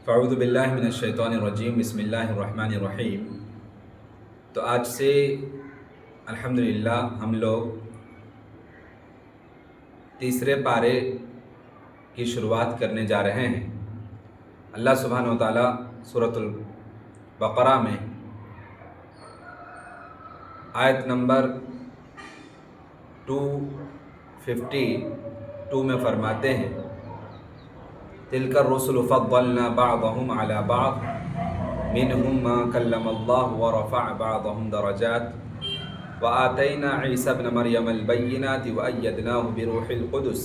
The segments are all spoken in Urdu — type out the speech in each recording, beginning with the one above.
فاعوذ باللہ من الشیطان الرجیم بسم اللہ الرحمن الرحیم۔ تو آج سے الحمدللہ ہم لوگ تیسرے پارے کی شروعات کرنے جا رہے ہیں۔ اللہ سبحانہ و تعالیٰ سورۃ البقرہ میں آیت نمبر 252 میں فرماتے ہیں تِلْكَ الرُّسُلُ فَضَّلْنَا بَعْضَهُمْ عَلَى بَعْضٍ مِّنْهُمْ مَا كَلَّمَ اللَّهُ وَرَفَعَ بَعْضَهُمْ دَرَجَاتٍ وَآتَيْنَا عِيسَى ابْنَ مَرْيَمَ الْبَيِّنَاتِ وَأَيَّدْنَاهُ بِرُوحِ الْقُدُسِ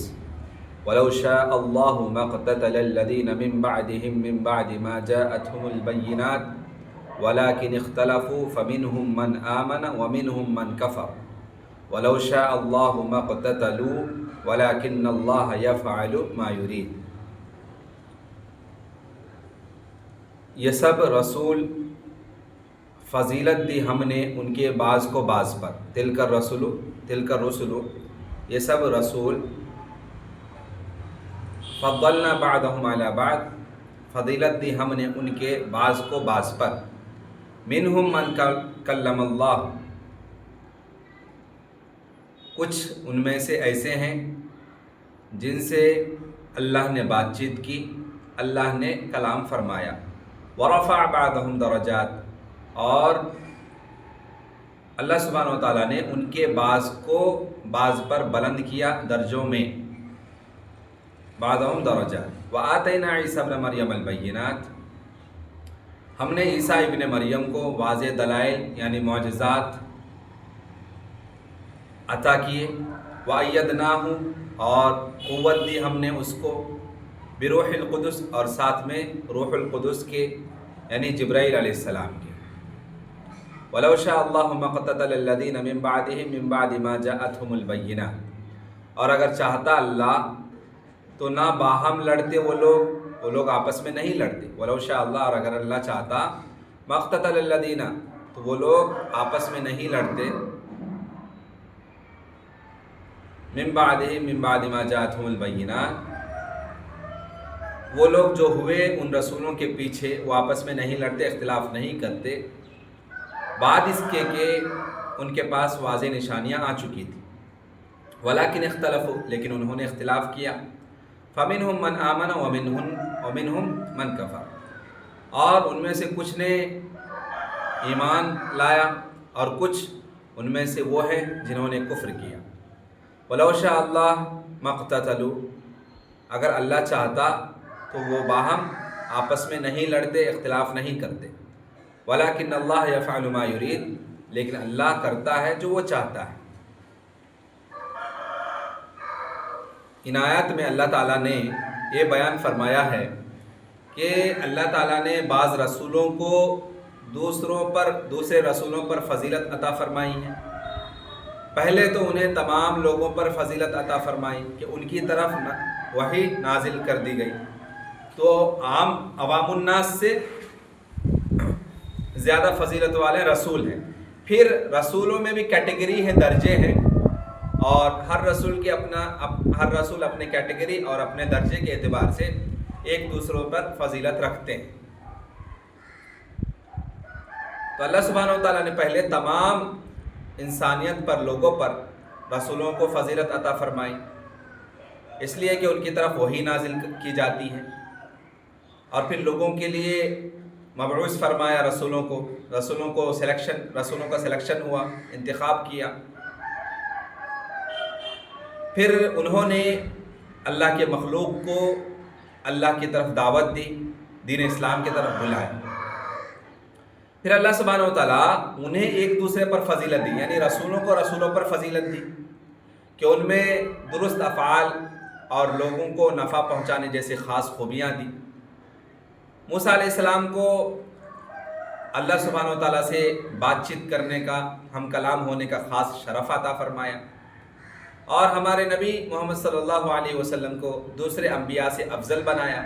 وَلَوْ شَاءَ اللَّهُ مَا اقْتَتَلَ الَّذِينَ مِن بَعْدِهِم مِّن بَعْدِ مَا جَاءَتْهُمُ الْبَيِّنَاتُ وَلَٰكِنِ اخْتَلَفُوا فَمِنْهُم مَّنْ آمَنَ وَمِنْهُم مَّنْ كَفَرَ وَلَوْ شَاءَ اللَّهُ مَا اقْتَتَلُوا وَلَٰكِنَّ اللَّهَ يَفْعَلُ مَا يُرِيدُ۔ یہ سب رسول فضیلت دی ہم نے ان کے بعض کو بعض پر، تلک الرسل یہ سب رسول فضلنا بعضهم علی بعض فضیلت دی ہم نے ان کے بعض کو بعض پر، منہم من کلم اللہ کچھ ان میں سے ایسے ہیں جن سے اللہ نے بات چیت کی، اللہ نے کلام فرمایا، ورفع بعضهم درجات اور اللہ سبحانہ و تعالیٰ نے ان کے بعض کو بعض پر بلند کیا درجوں میں، بعضهم درجات وآتینا عیسی ابن مریم البینات ہم نے عیسیٰ ابن مریم کو واضح دلائل یعنی معجزات عطا کیے، وَأَيَّدْنَاهُ اور قوت دی ہم نے اس کو، بروح القدس اور ساتھ میں روح القدس کے یعنی جبرائیل علیہ السلام کے، وَلَوْ شَاءَ اللَّهُ مَا اقْتَتَلَ الَّذِينَ مِن بَعْدِهِم مِّن بَعْدِ مَا جَاءَتْهُمُ الْبَيِّنَاتُ اور اگر چاہتا اللہ تو نہ باہم لڑتے وہ لوگ آپس میں نہیں لڑتے، وَلَوْ شَاءَ اللَّهُ اور اگر اللہ چاہتا مَا اقْتَتَلَ الَّذِينَ تو وہ لوگ آپس میں نہیں لڑتے، من بعد ما جاءتهم البینات وہ لوگ جو ہوئے ان رسولوں کے پیچھے وہ آپس میں نہیں لڑتے، اختلاف نہیں کرتے، بعد اس کے کہ ان کے پاس واضح نشانیاں آ چکی تھیں، ولیکن اختلفوا لیکن انہوں نے اختلاف کیا، فمنہم من آمن ومنہم من کفر اور ان میں سے کچھ نے ایمان لایا اور کچھ ان میں سے وہ ہیں جنہوں نے کفر کیا، وَلَوْ شَاءَ اللَّهُ مَا اقْتَتَلُوا اگر اللہ چاہتا تو وہ باہم آپس میں نہیں لڑتے، اختلاف نہیں کرتے، وَلَٰكِنَّ اللَّهَ يَفْعَلُ مَا يُرِيدُ لیکن اللہ کرتا ہے جو وہ چاہتا ہے۔ ان آیات میں اللہ تعالیٰ نے یہ بیان فرمایا ہے کہ اللہ تعالیٰ نے بعض رسولوں کو دوسرے رسولوں پر فضیلت عطا فرمائی ہے۔ پہلے تو انہیں تمام لوگوں پر فضیلت عطا فرمائی کہ ان کی طرف وحی نازل کر دی گئی، تو عوام الناس سے زیادہ فضیلت والے رسول ہیں۔ پھر رسولوں میں بھی کیٹیگری ہے، درجے ہیں، اور ہر رسول اپنے کیٹیگری اور اپنے درجے کے اعتبار سے ایک دوسروں پر فضیلت رکھتے ہیں۔ تو اللہ سبحانہ و تعالیٰ نے پہلے تمام انسانیت پر، لوگوں پر رسولوں کو فضیلت عطا فرمائی، اس لیے کہ ان کی طرف وحی نازل کی جاتی ہے، اور پھر لوگوں کے لیے مبعوث فرمایا رسولوں کا سلیکشن ہوا، انتخاب کیا، پھر انہوں نے اللہ کے مخلوق کو اللہ کی طرف دعوت دی، دین اسلام کی طرف بلایا، پھر اللہ سبحانہ و تعالیٰ انہیں ایک دوسرے پر فضیلت دی، یعنی رسولوں پر فضیلت دی کہ ان میں درست افعال اور لوگوں کو نفع پہنچانے جیسی خاص خوبیاں دی۔ موسیٰ علیہ السلام کو اللہ سبحانہ و تعالیٰ سے بات چیت کرنے کا، ہم کلام ہونے کا خاص شرف عطا فرمایا، اور ہمارے نبی محمد صلی اللہ علیہ وسلم کو دوسرے انبیاء سے افضل بنایا،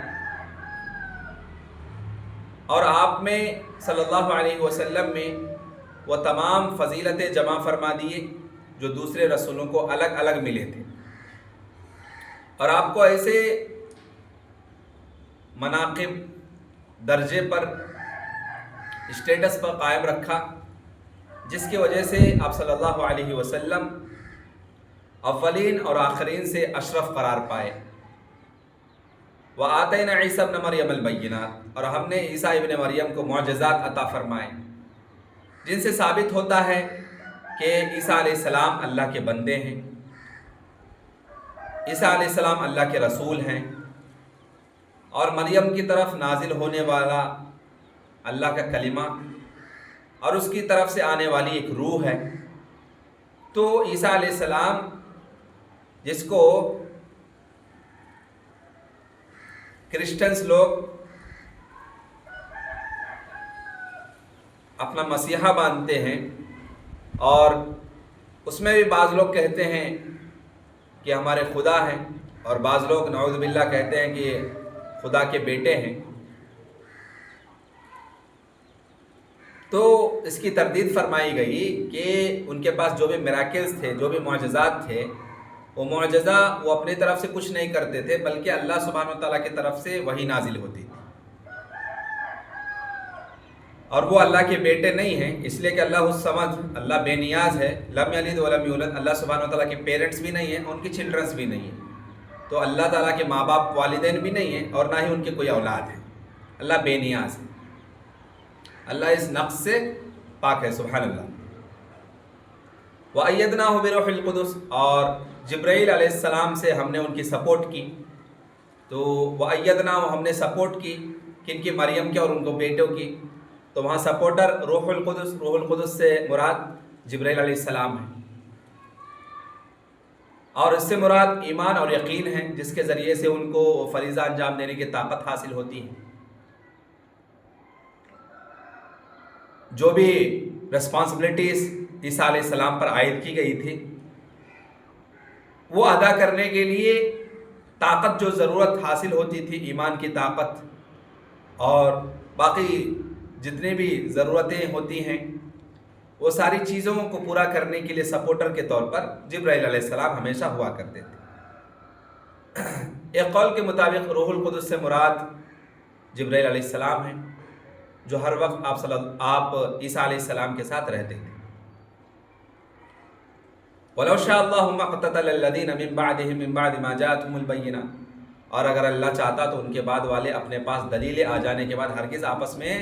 اور آپ میں صلی اللہ علیہ وسلم میں وہ تمام فضیلتیں جمع فرما دیے جو دوسرے رسولوں کو الگ الگ ملے تھے، اور آپ کو ایسے مناقب درجے پر، اسٹیٹس پر قائم رکھا، جس کی وجہ سے آپ صلی اللہ علیہ وسلم اولین اور آخرین سے اشرف قرار پائے۔ وَآتَيْنَا عِيسَى ابْنَ مَرْيَمَ الْبَيِّنَاتِ، اور ہم نے عیسیٰ ابن مریم کو معجزات عطا فرمائے، جن سے ثابت ہوتا ہے کہ عیسیٰ علیہ السلام اللہ کے بندے ہیں، عیسیٰ علیہ السلام اللہ کے رسول ہیں، اور مریم کی طرف نازل ہونے والا اللہ کا کلمہ اور اس کی طرف سے آنے والی ایک روح ہے۔ تو عیسیٰ علیہ السلام جس کو کرسچنس لوگ اپنا مسیحا مانتے ہیں، اور اس میں بھی بعض لوگ کہتے ہیں کہ ہمارے خدا ہیں، اور بعض لوگ نعوذ باللہ کہتے ہیں کہ یہ خدا کے بیٹے ہیں، تو اس کی تردید فرمائی گئی کہ ان کے پاس جو بھی میراکلز تھے، جو بھی معجزات تھے، وہ معجزہ وہ اپنی طرف سے کچھ نہیں کرتے تھے، بلکہ اللہ سبحانہ و تعالیٰ کی طرف سے وحی نازل ہوتی تھی، اور وہ اللہ کے بیٹے نہیں ہیں، اس لیے کہ اللہ الصمد، اللہ بے نیاز ہے، لم یلد ولم یولد، اللہ سبحانہ و تعالیٰ کے پیرنٹس بھی نہیں ہیں، ان کی چلڈرنس بھی نہیں ہیں، تو اللہ تعالیٰ کے ماں باپ والدین بھی نہیں ہیں، اور نہ ہی ان کے کوئی اولاد ہے، اللہ بے نیاز ہے، اللہ اس نقص سے پاک ہے، سبحان اللہ۔ وَأَيَّدْنَاهُ بِرُوحِ الْقُدُسِ، اور جبرائیل علیہ السلام سے ہم نے ان کی سپورٹ کی، تو وَأَيَّدْنَاهُ، ہم نے سپورٹ کی کن کی؟ مریم کے اور ان کو بیٹوں کی، تو وہاں سپورٹر روح القدس، روح القدس سے مراد جبرائیل علیہ السلام ہے، اور اس سے مراد ایمان اور یقین ہے، جس کے ذریعے سے ان کو فریضہ انجام دینے کی طاقت حاصل ہوتی ہے، جو بھی رسپانسبلٹیز عیسیٰ علیہ السلام پر عائد کی گئی تھی وہ ادا کرنے کے لیے طاقت جو ضرورت حاصل ہوتی تھی، ایمان کی طاقت اور باقی جتنے بھی ضرورتیں ہوتی ہیں، وہ ساری چیزوں کو پورا کرنے کے لیے سپورٹر کے طور پر جبرائیل علیہ السلام ہمیشہ ہوا کرتے تھے۔ ایک قول کے مطابق روح القدس سے مراد جبرائیل علیہ السلام ہیں، جو ہر وقت آپ عیسیٰ علیہ السلام کے ساتھ رہتے تھے۔ وَلَوْ شَاءَ اللَّهُ مَا اقْتَتَلَ الَّذِينَ مِن بَعْدِهِم مِّن بَعْدِ مَا جَاءَتْهُمُ الْبَيِّنَاتُ، اور اگر اللہ چاہتا تو ان کے بعد والے اپنے پاس دلیلیں آ جانے کے بعد ہرگز آپس میں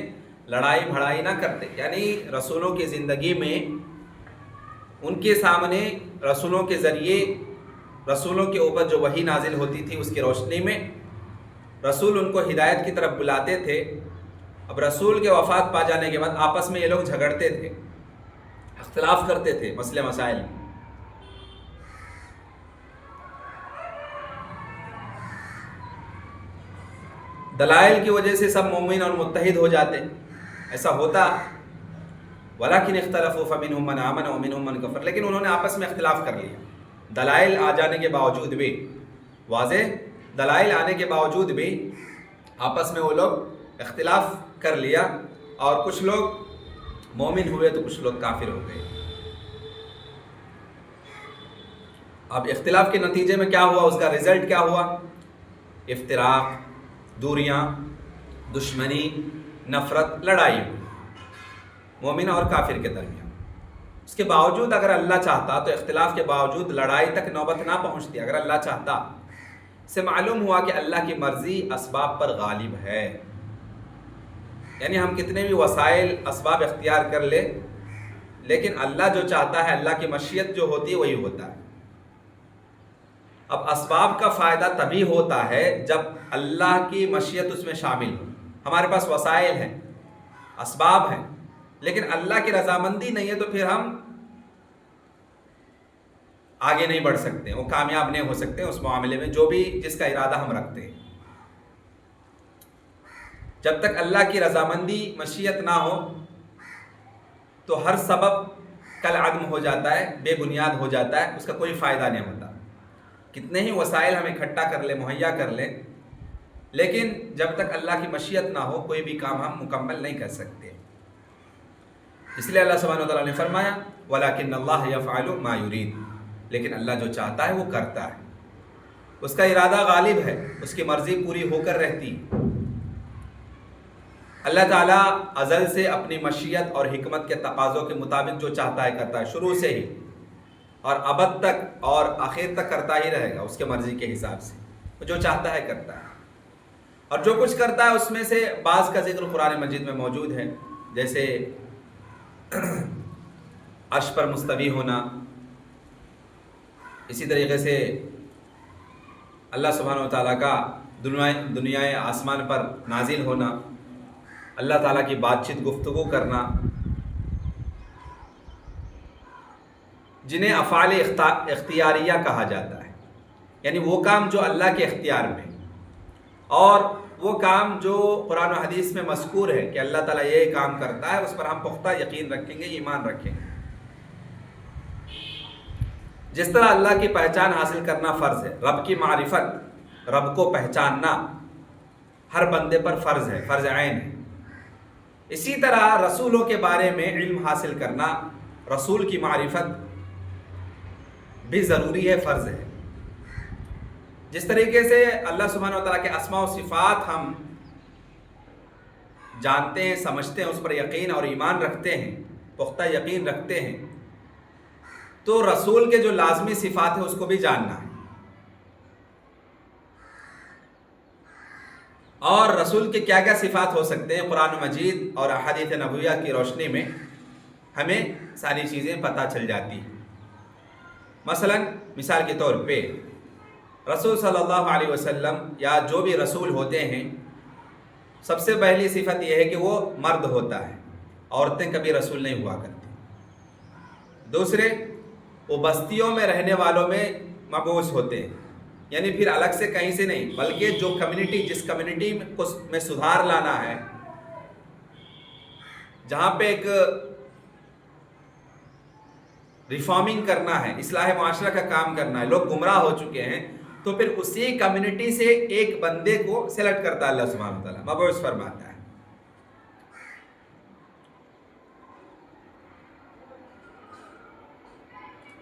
لڑائی بھڑائی نہ کرتے، یعنی رسولوں کی زندگی میں ان کے سامنے رسولوں کے ذریعے رسولوں کے اوپر جو وحی نازل ہوتی تھی اس کی روشنی میں رسول ان کو ہدایت کی طرف بلاتے تھے۔ اب رسول کے وفات پا جانے کے بعد آپس میں یہ لوگ جھگڑتے تھے، اختلاف کرتے تھے مسئلے مسائل، دلائل کی وجہ سے سب مومن اور متحد ہو جاتے، ایسا ہوتا، وَلَكِنِ اخْتَلَفُوا فَمِنْهُمْ مَنْ آمَنَ وَمِنْهُمْ مَنْ كَفَرَ، لیکن انہوں نے آپس میں اختلاف کر لیا، دلائل آ جانے کے باوجود بھی، واضح دلائل آنے کے باوجود بھی آپس میں وہ لوگ اختلاف کر لیا، اور کچھ لوگ مومن ہوئے تو کچھ لوگ کافر ہو گئے۔ اب اختلاف کے نتیجے میں کیا ہوا، اس کا رزلٹ کیا ہوا؟ افتراق، دوریاں، دشمنی، نفرت، لڑائی ہوئی مومن اور کافر کے درمیان۔ اس کے باوجود اگر اللہ چاہتا تو اختلاف کے باوجود لڑائی تک نوبت نہ پہنچتی، اگر اللہ چاہتا۔ سے معلوم ہوا کہ اللہ کی مرضی اسباب پر غالب ہے، یعنی ہم کتنے بھی وسائل اسباب اختیار کر لیں، لیکن اللہ جو چاہتا ہے، اللہ کی مشیت جو ہوتی ہے وہی ہوتا ہے۔ اب اسباب کا فائدہ تبھی ہوتا ہے جب اللہ کی مشیت اس میں شامل ہو۔ ہمارے پاس وسائل ہیں، اسباب ہیں، لیکن اللہ کی رضامندی نہیں ہے تو پھر ہم آگے نہیں بڑھ سکتے، وہ کامیاب نہیں ہو سکتے اس معاملے میں جو بھی جس کا ارادہ ہم رکھتے ہیں۔ جب تک اللہ کی رضامندی مشیت نہ ہو تو ہر سبب کل عدم ہو جاتا ہے، بے بنیاد ہو جاتا ہے، اس کا کوئی فائدہ نہیں ہوتا۔ کتنے ہی وسائل ہم اکٹھا کر لیں، مہیا کر لیں، لیکن جب تک اللہ کی مشیت نہ ہو کوئی بھی کام ہم مکمل نہیں کر سکتے۔ اس لیے اللہ سبحانہ وتعالیٰ نے فرمایا وَلَكِنَّ اللَّهَ يَفْعَلُ مَا يُرِيدُ، لیکن اللہ جو چاہتا ہے وہ کرتا ہے، اس کا ارادہ غالب ہے، اس کی مرضی پوری ہو کر رہتی۔ اللہ تعالیٰ ازل سے اپنی مشیت اور حکمت کے تقاضوں کے مطابق جو چاہتا ہے کرتا ہے، شروع سے ہی اور ابد تک اور آخر تک کرتا ہی رہے گا اس کے مرضی کے حساب سے، وہ جو چاہتا ہے کرتا ہے۔ اور جو کچھ کرتا ہے اس میں سے بعض کا ذکر قرآن مجید میں موجود ہے، جیسے عرش پر مستوی ہونا، اسی طریقے سے اللہ سبحانہ و تعالیٰ کا دنیا آسمان پر نازل ہونا، اللہ تعالیٰ کی بات چیت گفتگو کرنا، جنہیں افعال اختیاریہ کہا جاتا ہے، یعنی وہ کام جو اللہ کے اختیار میں، اور وہ کام جو قرآن و حدیث میں مذکور ہے کہ اللہ تعالیٰ یہ کام کرتا ہے، اس پر ہم پختہ یقین رکھیں گے، ایمان رکھیں گے۔ جس طرح اللہ کی پہچان حاصل کرنا فرض ہے، رب کی معرفت، رب کو پہچاننا ہر بندے پر فرض ہے، فرض عین ہے، اسی طرح رسولوں کے بارے میں علم حاصل کرنا، رسول کی معرفت بھی ضروری ہے، فرض ہے۔ جس طریقے سے اللہ سبحانہ و تعالیٰ کے اسماء و صفات ہم جانتے ہیں، سمجھتے ہیں، اس پر یقین اور ایمان رکھتے ہیں، پختہ یقین رکھتے ہیں، تو رسول کے جو لازمی صفات ہیں اس کو بھی جاننا ہے، اور رسول کے کیا کیا صفات ہو سکتے ہیں، قرآن مجید اور احادیث نبویہ کی روشنی میں ہمیں ساری چیزیں پتہ چل جاتی ہیں۔ مثال کے طور پہ رسول صلی اللہ علیہ وسلم یا جو بھی رسول ہوتے ہیں، سب سے پہلی صفت یہ ہے کہ وہ مرد ہوتا ہے، عورتیں کبھی رسول نہیں ہوا کرتی۔ دوسرے، وہ بستیوں میں رہنے والوں میں مبعوث ہوتے ہیں، یعنی پھر الگ سے کہیں سے نہیں، بلکہ جو کمیونٹی، جس کمیونٹی میں سدھار لانا ہے، جہاں پہ ایک ریفارمنگ کرنا ہے، اصلاح معاشرہ کا کام کرنا ہے، لوگ گمراہ ہو چکے ہیں، تو پھر اسی کمیونٹی سے ایک بندے کو سلیکٹ کرتا ہے اللہ سبحانہ وتعالیٰ، مبعوث فرماتا ہے۔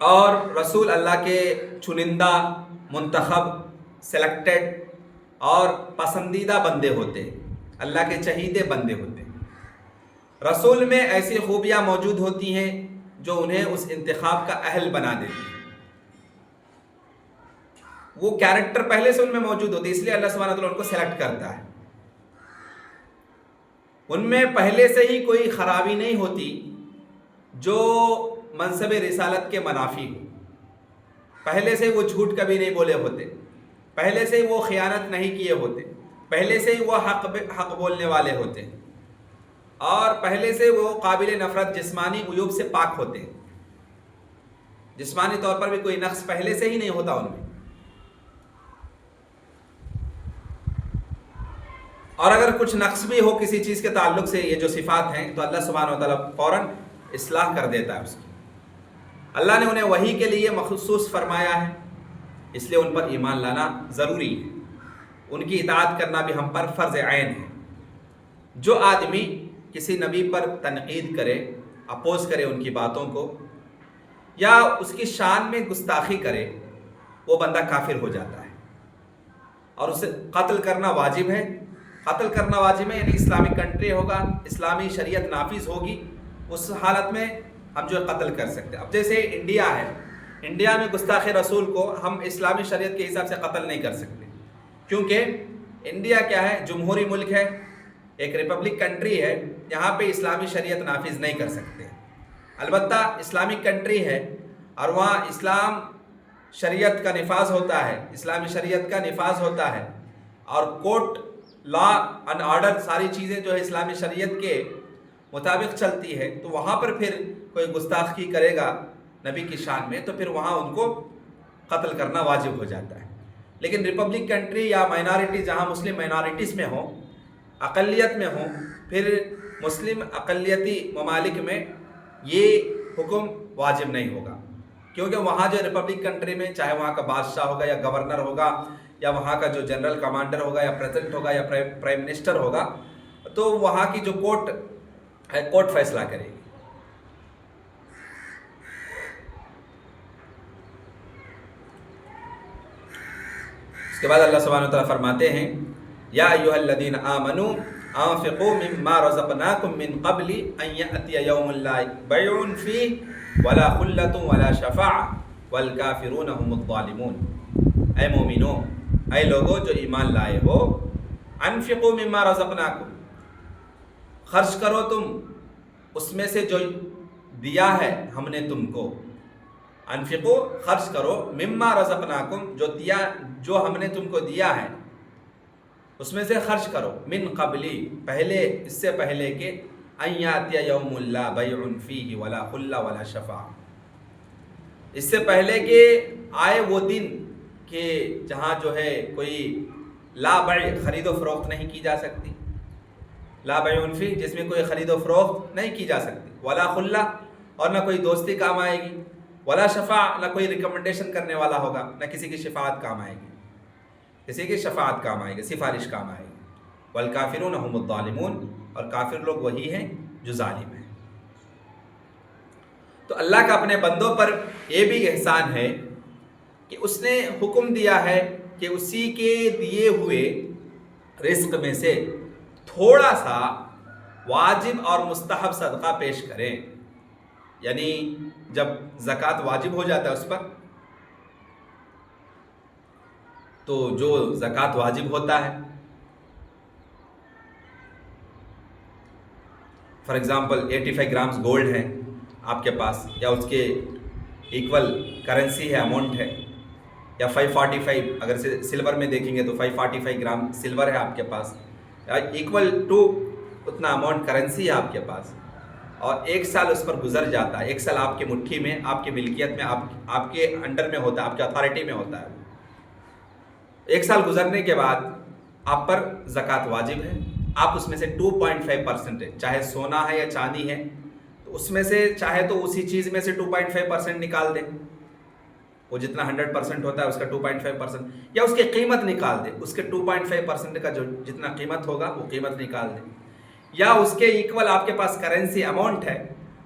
اور رسول اللہ کے چنندہ، منتخب، سلیکٹڈ اور پسندیدہ بندے ہوتے ہیں، اللہ کے چہیدے بندے ہوتے ہیں۔ رسول میں ایسی خوبیاں موجود ہوتی ہیں جو انہیں اس انتخاب کا اہل بنا دیتی ہیں، وہ کیریکٹر پہلے سے ان میں موجود ہوتی ہے، اس لیے اللہ سبحانہ وتعالیٰ ان کو سلیکٹ کرتا ہے۔ ان میں پہلے سے ہی کوئی خرابی نہیں ہوتی جو منصب رسالت کے منافی ہو، پہلے سے وہ جھوٹ کبھی نہیں بولے ہوتے، پہلے سے وہ خیانت نہیں کیے ہوتے، پہلے سے ہی وہ حق بولنے والے ہوتے، اور پہلے سے وہ قابل نفرت جسمانی عیوب سے پاک ہوتے ہیں، جسمانی طور پر بھی کوئی نقص پہلے سے ہی نہیں ہوتا ان میں۔ اور اگر کچھ نقص بھی ہو کسی چیز کے تعلق سے، یہ جو صفات ہیں، تو اللہ سبحانہ و تعالیٰ فوراً اصلاح کر دیتا ہے اس کی۔ اللہ نے انہیں وحی کے لیے مخصوص فرمایا ہے، اس لیے ان پر ایمان لانا ضروری ہے، ان کی اطاعت کرنا بھی ہم پر فرض عین ہے۔ جو آدمی کسی نبی پر تنقید کرے، اپوز کرے ان کی باتوں کو، یا اس کی شان میں گستاخی کرے، وہ بندہ کافر ہو جاتا ہے، اور اسے قتل کرنا واجب ہے۔ قتل کرنا واجب ہے، یعنی اسلامک کنٹری ہوگا، اسلامی شریعت نافذ ہوگی، اس حالت میں ہم جو قتل کر سکتے ہیں۔ اب جیسے انڈیا ہے، انڈیا میں گستاخ رسول کو ہم اسلامی شریعت کے حساب سے قتل نہیں کر سکتے، کیونکہ انڈیا کیا ہے، جمہوری ملک ہے، ایک ریپبلک کنٹری ہے، یہاں پہ اسلامی شریعت نافذ نہیں کر سکتے۔ البتہ اسلامک کنٹری ہے اور وہاں اسلام شریعت کا نفاذ ہوتا ہے، اسلامی شریعت کا نفاذ ہوتا ہے، اور کورٹ، لا اینڈ آرڈر، ساری چیزیں جو ہے اسلامی شریعت کے مطابق چلتی ہے، تو وہاں پر پھر کوئی گستاخی کرے گا نبی کی شان میں، تو پھر وہاں ان کو قتل کرنا واجب ہو جاتا ہے۔ لیکن ریپبلک کنٹری یا مائنارٹی، جہاں مسلم مائنارٹیز میں ہوں، اقلیت میں ہوں، پھر مسلم اقلیتی ممالک میں یہ حکم واجب نہیں ہوگا، کیونکہ وہاں جو ریپبلک کنٹری میں، چاہے وہاں کا بادشاہ ہوگا یا گورنر ہوگا یا وہاں کا جو جنرل کمانڈر ہوگا یا پریزیڈنٹ ہوگا یا پرائم منسٹر ہوگا، تو وہاں کی جو کورٹ ہے، کورٹ فیصلہ کرے گی۔ اس کے بعد اللہ سبحانہ وتعالیٰ فرماتے ہیں، یا ایھا الذین آمنوا انفقوا مما رزقناکم من قبل ان یأتی یوم لا بیع فیہ ولا خلۃ ولا شفاعۃ والکافرون هم الظالمون. اے مومنو، اے لوگو جو ایمان لائے ہو، انفقوا مما رزقناکم، خرچ کرو تم اس میں سے جو دیا ہے ہم نے تم کو. انفقو، خرچ کرو، مما رزقناکم، جو ہم نے تم کو دیا ہے اس میں سے خرچ کرو. من قبلی، پہلے، اس سے پہلے کہ ان یاتی یوم لا بیع فیہ ولا خلۃ ولا شفاعۃ، اس سے پہلے کہ آئے وہ دن کہ جہاں جو ہے کوئی لا بیع، خرید و فروخت نہیں کی جا سکتی. لا بیع فیہ، جس میں کوئی خرید و فروخت نہیں کی جا سکتی. ولا خلۃ، اور نہ کوئی دوستی کام آئے گی. ولا شفاعۃ، نہ کوئی ریکمنڈیشن کرنے والا ہوگا، نہ کسی کی شفاعت کام آئے گی، کسی کی شفاعت کام آئے گی، سفارش کام آئے گی. والکافرون هم الظالمون، اور کافر لوگ وہی ہیں جو ظالم ہیں. تو اللہ کا اپنے بندوں پر یہ بھی احسان ہے کہ اس نے حکم دیا ہے کہ اسی کے دیے ہوئے رزق میں سے تھوڑا سا واجب اور مستحب صدقہ پیش کریں. یعنی جب زکوٰۃ واجب ہو جاتا ہے اس پر، تو جو زکوٰۃ واجب ہوتا ہے، فار ایگزامپل 85 گرامز گولڈ ہے آپ کے پاس، یا اس کے ایکول کرنسی ہے، اماؤنٹ ہے، یا 545، اگر سلور میں دیکھیں گے تو 545 گرام سلور ہے آپ کے پاس، یا ایکول ٹو اتنا اماؤنٹ کرنسی ہے آپ کے پاس، اور 1 سال اس پر گزر جاتا ہے. 1 سال آپ کی مٹھی میں، آپ کی ملکیت میں، آپ کے انڈر میں ہوتا ہے، آپ کے اتھارٹی میں ہوتا ہے. 1 سال گزرنے کے بعد آپ پر زکوٰۃ واجب ہے. آپ اس میں سے 2.5%، چاہے سونا ہے یا چاندی ہے، تو اس میں سے چاہے تو اسی چیز میں سے 2.5% نکال دیں. وہ جتنا 100% ہوتا ہے اس کا 2.5%، یا اس کی قیمت نکال دیں، اس کے 2.5% کا جو جتنا قیمت ہوگا وہ قیمت نکال دیں. یا اس کے ایکول آپ کے پاس کرنسی اماؤنٹ ہے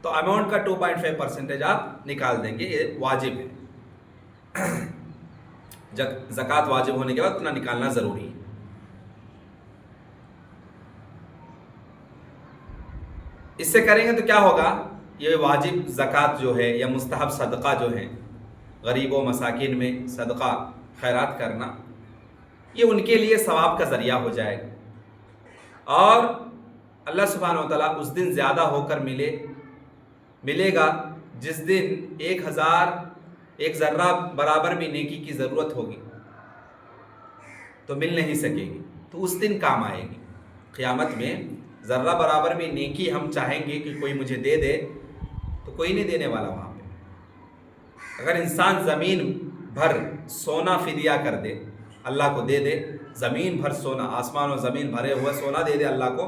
تو اماؤنٹ کا 2.5% آپ نکال دیں گے. یہ واجب ہے. زکوٰۃ واجب ہونے کے بعد اتنا نکالنا ضروری ہے. اس سے کریں گے تو کیا ہوگا؟ یہ واجب زکوٰۃ جو ہے یا مستحب صدقہ جو ہے، غریب و مساکین میں صدقہ خیرات کرنا، یہ ان کے لیے ثواب کا ذریعہ ہو جائے گا. اور اللہ سبحانہ و تعالیٰ اس دن زیادہ ہو کر ملے گا جس دن 1000 ایک ذرہ برابر بھی نیکی کی ضرورت ہوگی تو مل نہیں سکے گی. تو اس دن کام آئے گی. قیامت میں ذرہ برابر بھی نیکی ہم چاہیں گے کہ کوئی مجھے دے دے تو کوئی نہیں دینے والا وہاں پہ. اگر انسان زمین بھر سونا فدیہ کر دے، اللہ کو دے دے، زمین بھر سونا، آسمان و زمین بھرے ہوئے سونا دے دے اللہ کو،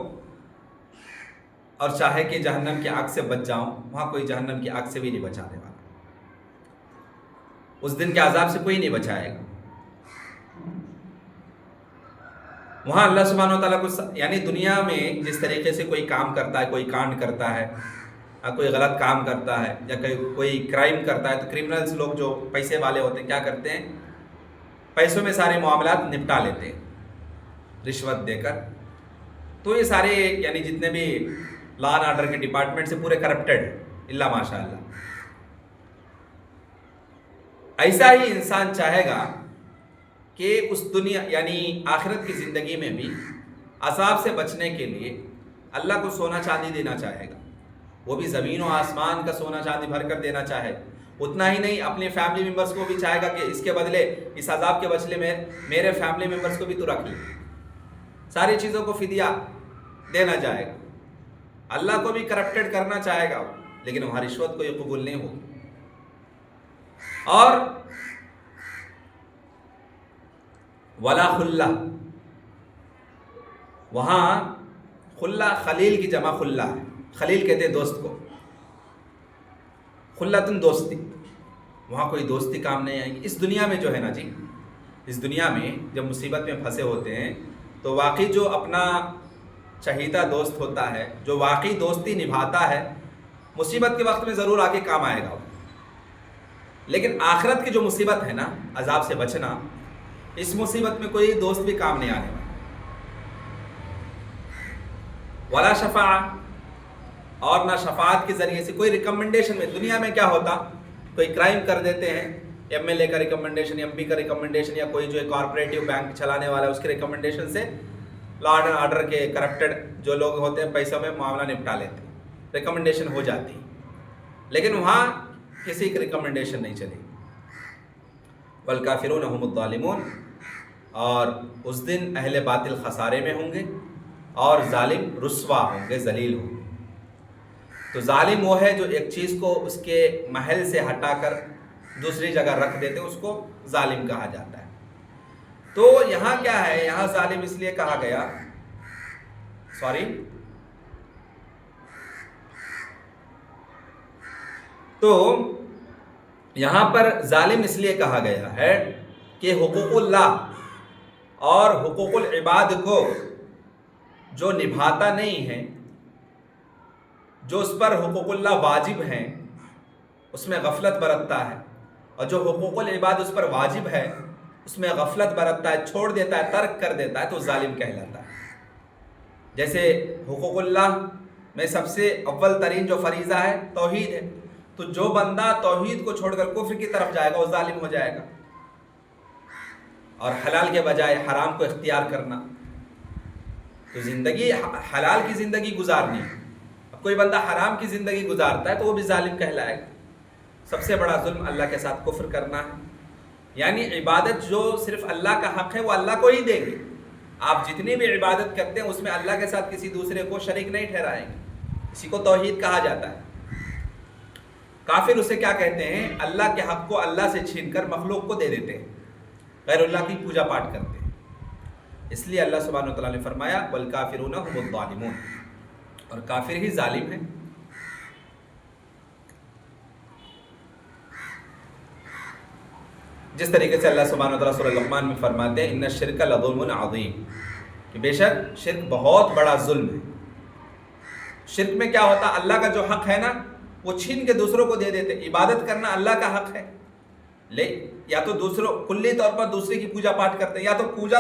اور چاہے کہ جہنم کی آگ سے بچ جاؤں، وہاں کوئی جہنم کی آگ سے بھی نہیں بچانے والا. اس دن کے عذاب سے کوئی نہیں بچائے گا. وہاں اللہ سبحانہ و تعالیٰ کو، یعنی دنیا میں جس طریقے سے کوئی کام کرتا ہے، کوئی کانڈ کرتا ہے، کوئی غلط کام کرتا ہے، یا کوئی کرائم کرتا ہے، تو کرمنلز لوگ جو پیسے والے ہوتے ہیں کیا کرتے ہیں؟ پیسوں میں سارے معاملات نپٹا لیتے ہیں رشوت دے کر. تو یہ سارے یعنی جتنے بھی لا اینڈ آرڈر کے ڈپارٹمنٹ سے پورے کرپٹڈ اللہ ماشاء اللہ. ایسا ہی انسان چاہے گا کہ اس دنیا یعنی آخرت کی زندگی میں بھی عذاب سے بچنے کے لیے اللہ کو سونا چاندی دینا چاہے گا. وہ بھی زمین و آسمان کا سونا چاندی بھر کر دینا چاہے. اتنا ہی نہیں، اپنے فیملی ممبرس کو بھی چاہے گا کہ اس کے بدلے، اس عذاب کے بدلے میں میرے فیملی ممبرس کو بھی تو رکھ لے. ساری چیزوں کو فدیہ دینا چاہے گا. اللہ کو بھی کرپٹڈ کرنا چاہے گا، لیکن وہاں رشوت کو یہ قبول نہیں ہوگی. اور ولا خلہ، وہاں خلہ خلیل کی جمع خلہ ہے. خلیل کہتے ہیں دوست کو، خلتن دوستی. وہاں کوئی دوستی کام نہیں آئے گی. اس دنیا میں جو ہے نا جی، اس دنیا میں جب مصیبت میں پھنسے ہوتے ہیں تو واقعی جو اپنا چہیتا دوست ہوتا ہے، جو واقعی دوستی نبھاتا ہے، مصیبت کے وقت میں ضرور آگے کام آئے گا. لیکن آخرت کی جو مصیبت ہے نا، عذاب سے بچنا، اس مصیبت میں کوئی دوست بھی کام نہیں آنے والا. ولا شفاعہ، اور نہ شفاعت کے ذریعے سے کوئی ریکمنڈیشن میں. دنیا میں کیا ہوتا، کوئی کرائم کر دیتے ہیں، ایم ایل اے کا ریکمنڈیشن، ایم پی کا ریکمنڈیشن، یا کوئی جو ہے کارپوریٹو بینک چلانے والا ہے اس کے ریکمنڈیشن سے لا اینڈ آرڈر کے کرپٹڈ جو لوگ ہوتے ہیں پیسوں میں معاملہ نپٹا لیتے ہیں، ریکمنڈیشن ہو جاتی ہے. لیکن وہاں کسی کی ریکمنڈیشن نہیں چلی. والکافرون هم الظالمون، اور اس دن اہل باطل خسارے میں ہوں گے اور ظالم رسوا ہوں گے، ذلیل ہوں گے. تو ظالم وہ ہے جو ایک چیز کو اس کے محل سے ہٹا کر دوسری جگہ رکھ دیتے، اس کو ظالم کہا جاتا ہے. تو یہاں کیا ہے، یہاں ظالم اس لیے کہا گیا، تو یہاں پر ظالم اس لیے کہا گیا ہے کہ حقوق اللہ اور حقوق العباد کو جو نبھاتا نہیں ہے، جو اس پر حقوق اللہ واجب ہیں اس میں غفلت برتتا ہے، اور جو حقوق العباد اس پر واجب ہے اس میں غفلت برتتا ہے، چھوڑ دیتا ہے، ترک کر دیتا ہے، تو ظالم کہلاتا ہے. جیسے حقوق اللہ میں سب سے اول ترین جو فریضہ ہے توحید ہے، تو جو بندہ توحید کو چھوڑ کر کفر کی طرف جائے گا وہ ظالم ہو جائے گا. اور حلال کے بجائے حرام کو اختیار کرنا، تو زندگی حلال کی زندگی گزارنی، اب کوئی بندہ حرام کی زندگی گزارتا ہے تو وہ بھی ظالم کہلائے گا. سب سے بڑا ظلم اللہ کے ساتھ کفر کرنا ہے. یعنی عبادت جو صرف اللہ کا حق ہے وہ اللہ کو ہی دیں گے. آپ جتنی بھی عبادت کرتے ہیں اس میں اللہ کے ساتھ کسی دوسرے کو شریک نہیں ٹھہرائیں گے. اسی کو توحید کہا جاتا ہے. کافر اسے کیا کہتے ہیں، اللہ کے حق کو اللہ سے چھین کر مخلوق کو دے دیتے ہیں، غیر اللہ کی پوجا پاٹ کرتے ہیں. اس لیے اللہ سبحانہ وتعالیٰ نے فرمایا والکافرون هم الظالمون، اور کافر ہی ظالم ہیں. جس طریقے سے اللہ سبحانہ وتعالیٰ سورہ لقمان میں فرماتے ہیں ان الشرک لظلم عظیم، کہ بے شک شرک بہت بڑا ظلم ہے. شرک میں کیا ہوتا، اللہ کا جو حق ہے نا وہ چھین کے دوسروں کو دے دیتے. عبادت کرنا اللہ کا حق ہے، یا تو دوسروں کلی طور پر دوسرے کی پوجا پاٹ کرتے ہیں، یا تو پوجا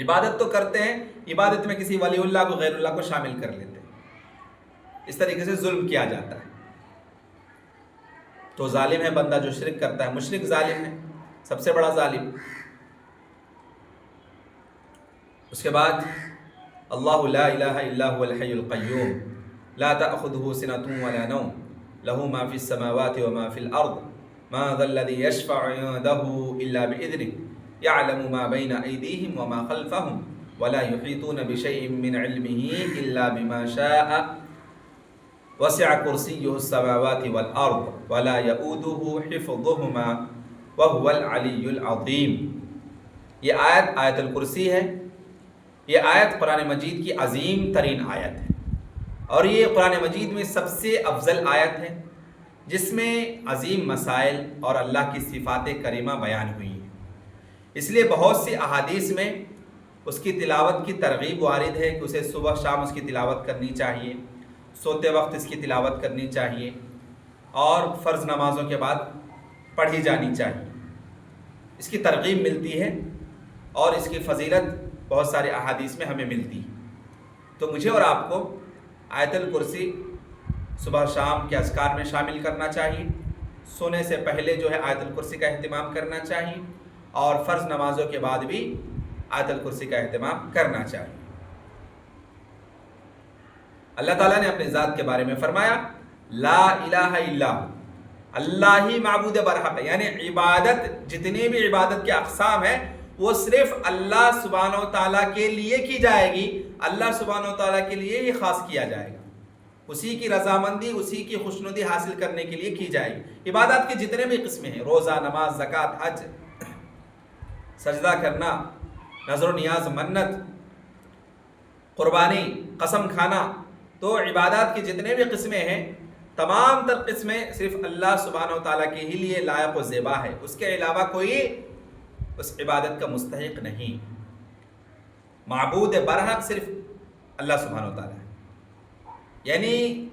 عبادت تو کرتے ہیں، عبادت میں کسی ولی اللہ کو غیر اللہ کو شامل کر لیتے ہیں. اس طریقے سے ظلم کیا جاتا ہے. تو ظالم ہے بندہ جو شرک کرتا ہے، مشرک ظالم ہے، سب سے بڑا ظالم. اس کے بعد اللہ لا الہ الا هو الحی القیوم لا تأخذه سنة ولا نوم له ما في السماوات وما في الأرض ما ذا الذي يشفع عنده إلا بإذنه يعلم ما بين أيديهم وما خلفهم ولا يحيطون بشيء من علمه إلا بما شاء وسع كرسيه السماوات والأرض ولا يؤوده حفظهما وهو العلی العظیم. یہ آیت الکرسی ہے. یہ آیت قرآن مجید کی عظیم ترین آیت ہے، اور یہ قرآن مجید میں سب سے افضل آیت ہے جس میں عظیم مسائل اور اللہ کی صفات کریمہ بیان ہوئی ہیں. اس لیے بہت سی احادیث میں اس کی تلاوت کی ترغیب وارد ہے کہ اسے صبح شام اس کی تلاوت کرنی چاہیے، سوتے وقت اس کی تلاوت کرنی چاہیے، اور فرض نمازوں کے بعد پڑھی جانی چاہیے. اس کی ترغیب ملتی ہے اور اس کی فضیلت بہت سارے احادیث میں ہمیں ملتی ہے. تو مجھے اور آپ کو آیت الکرسی صبح شام کے اذکار میں شامل کرنا چاہیے. سونے سے پہلے جو ہے آیت الکرسی کا اہتمام کرنا چاہیے، اور فرض نمازوں کے بعد بھی آیت الکرسی کا اہتمام کرنا چاہیے. اللہ تعالیٰ نے اپنے ذات کے بارے میں فرمایا لا الہ الا ہو، اللہ ہی معبود برحق ہے. یعنی عبادت، جتنی بھی عبادت کے اقسام ہیں وہ صرف اللہ سبحانہ و تعالیٰ کے لیے کی جائے گی، اللہ سبحانہ و تعالیٰ کے لیے ہی خاص کیا جائے گا، اسی کی رضامندی، اسی کی خوشنودی حاصل کرنے کے لیے کی جائے گی. عبادات کے جتنے بھی قسمیں ہیں، روزہ، نماز، زکوٰۃ، حج، سجدہ کرنا، نظر و نیاز، منت، قربانی، قسم کھانا، تو عبادات کی جتنے بھی قسمیں ہیں تمام تر قسمیں صرف اللہ سبحانہ و تعالیٰ کے ہی لیے لائق و زیبا ہے. اس کے علاوہ کوئی اس عبادت کا مستحق نہیں. معبود برحق صرف اللہ سبحانہ و تعالیٰ ہے. یعنی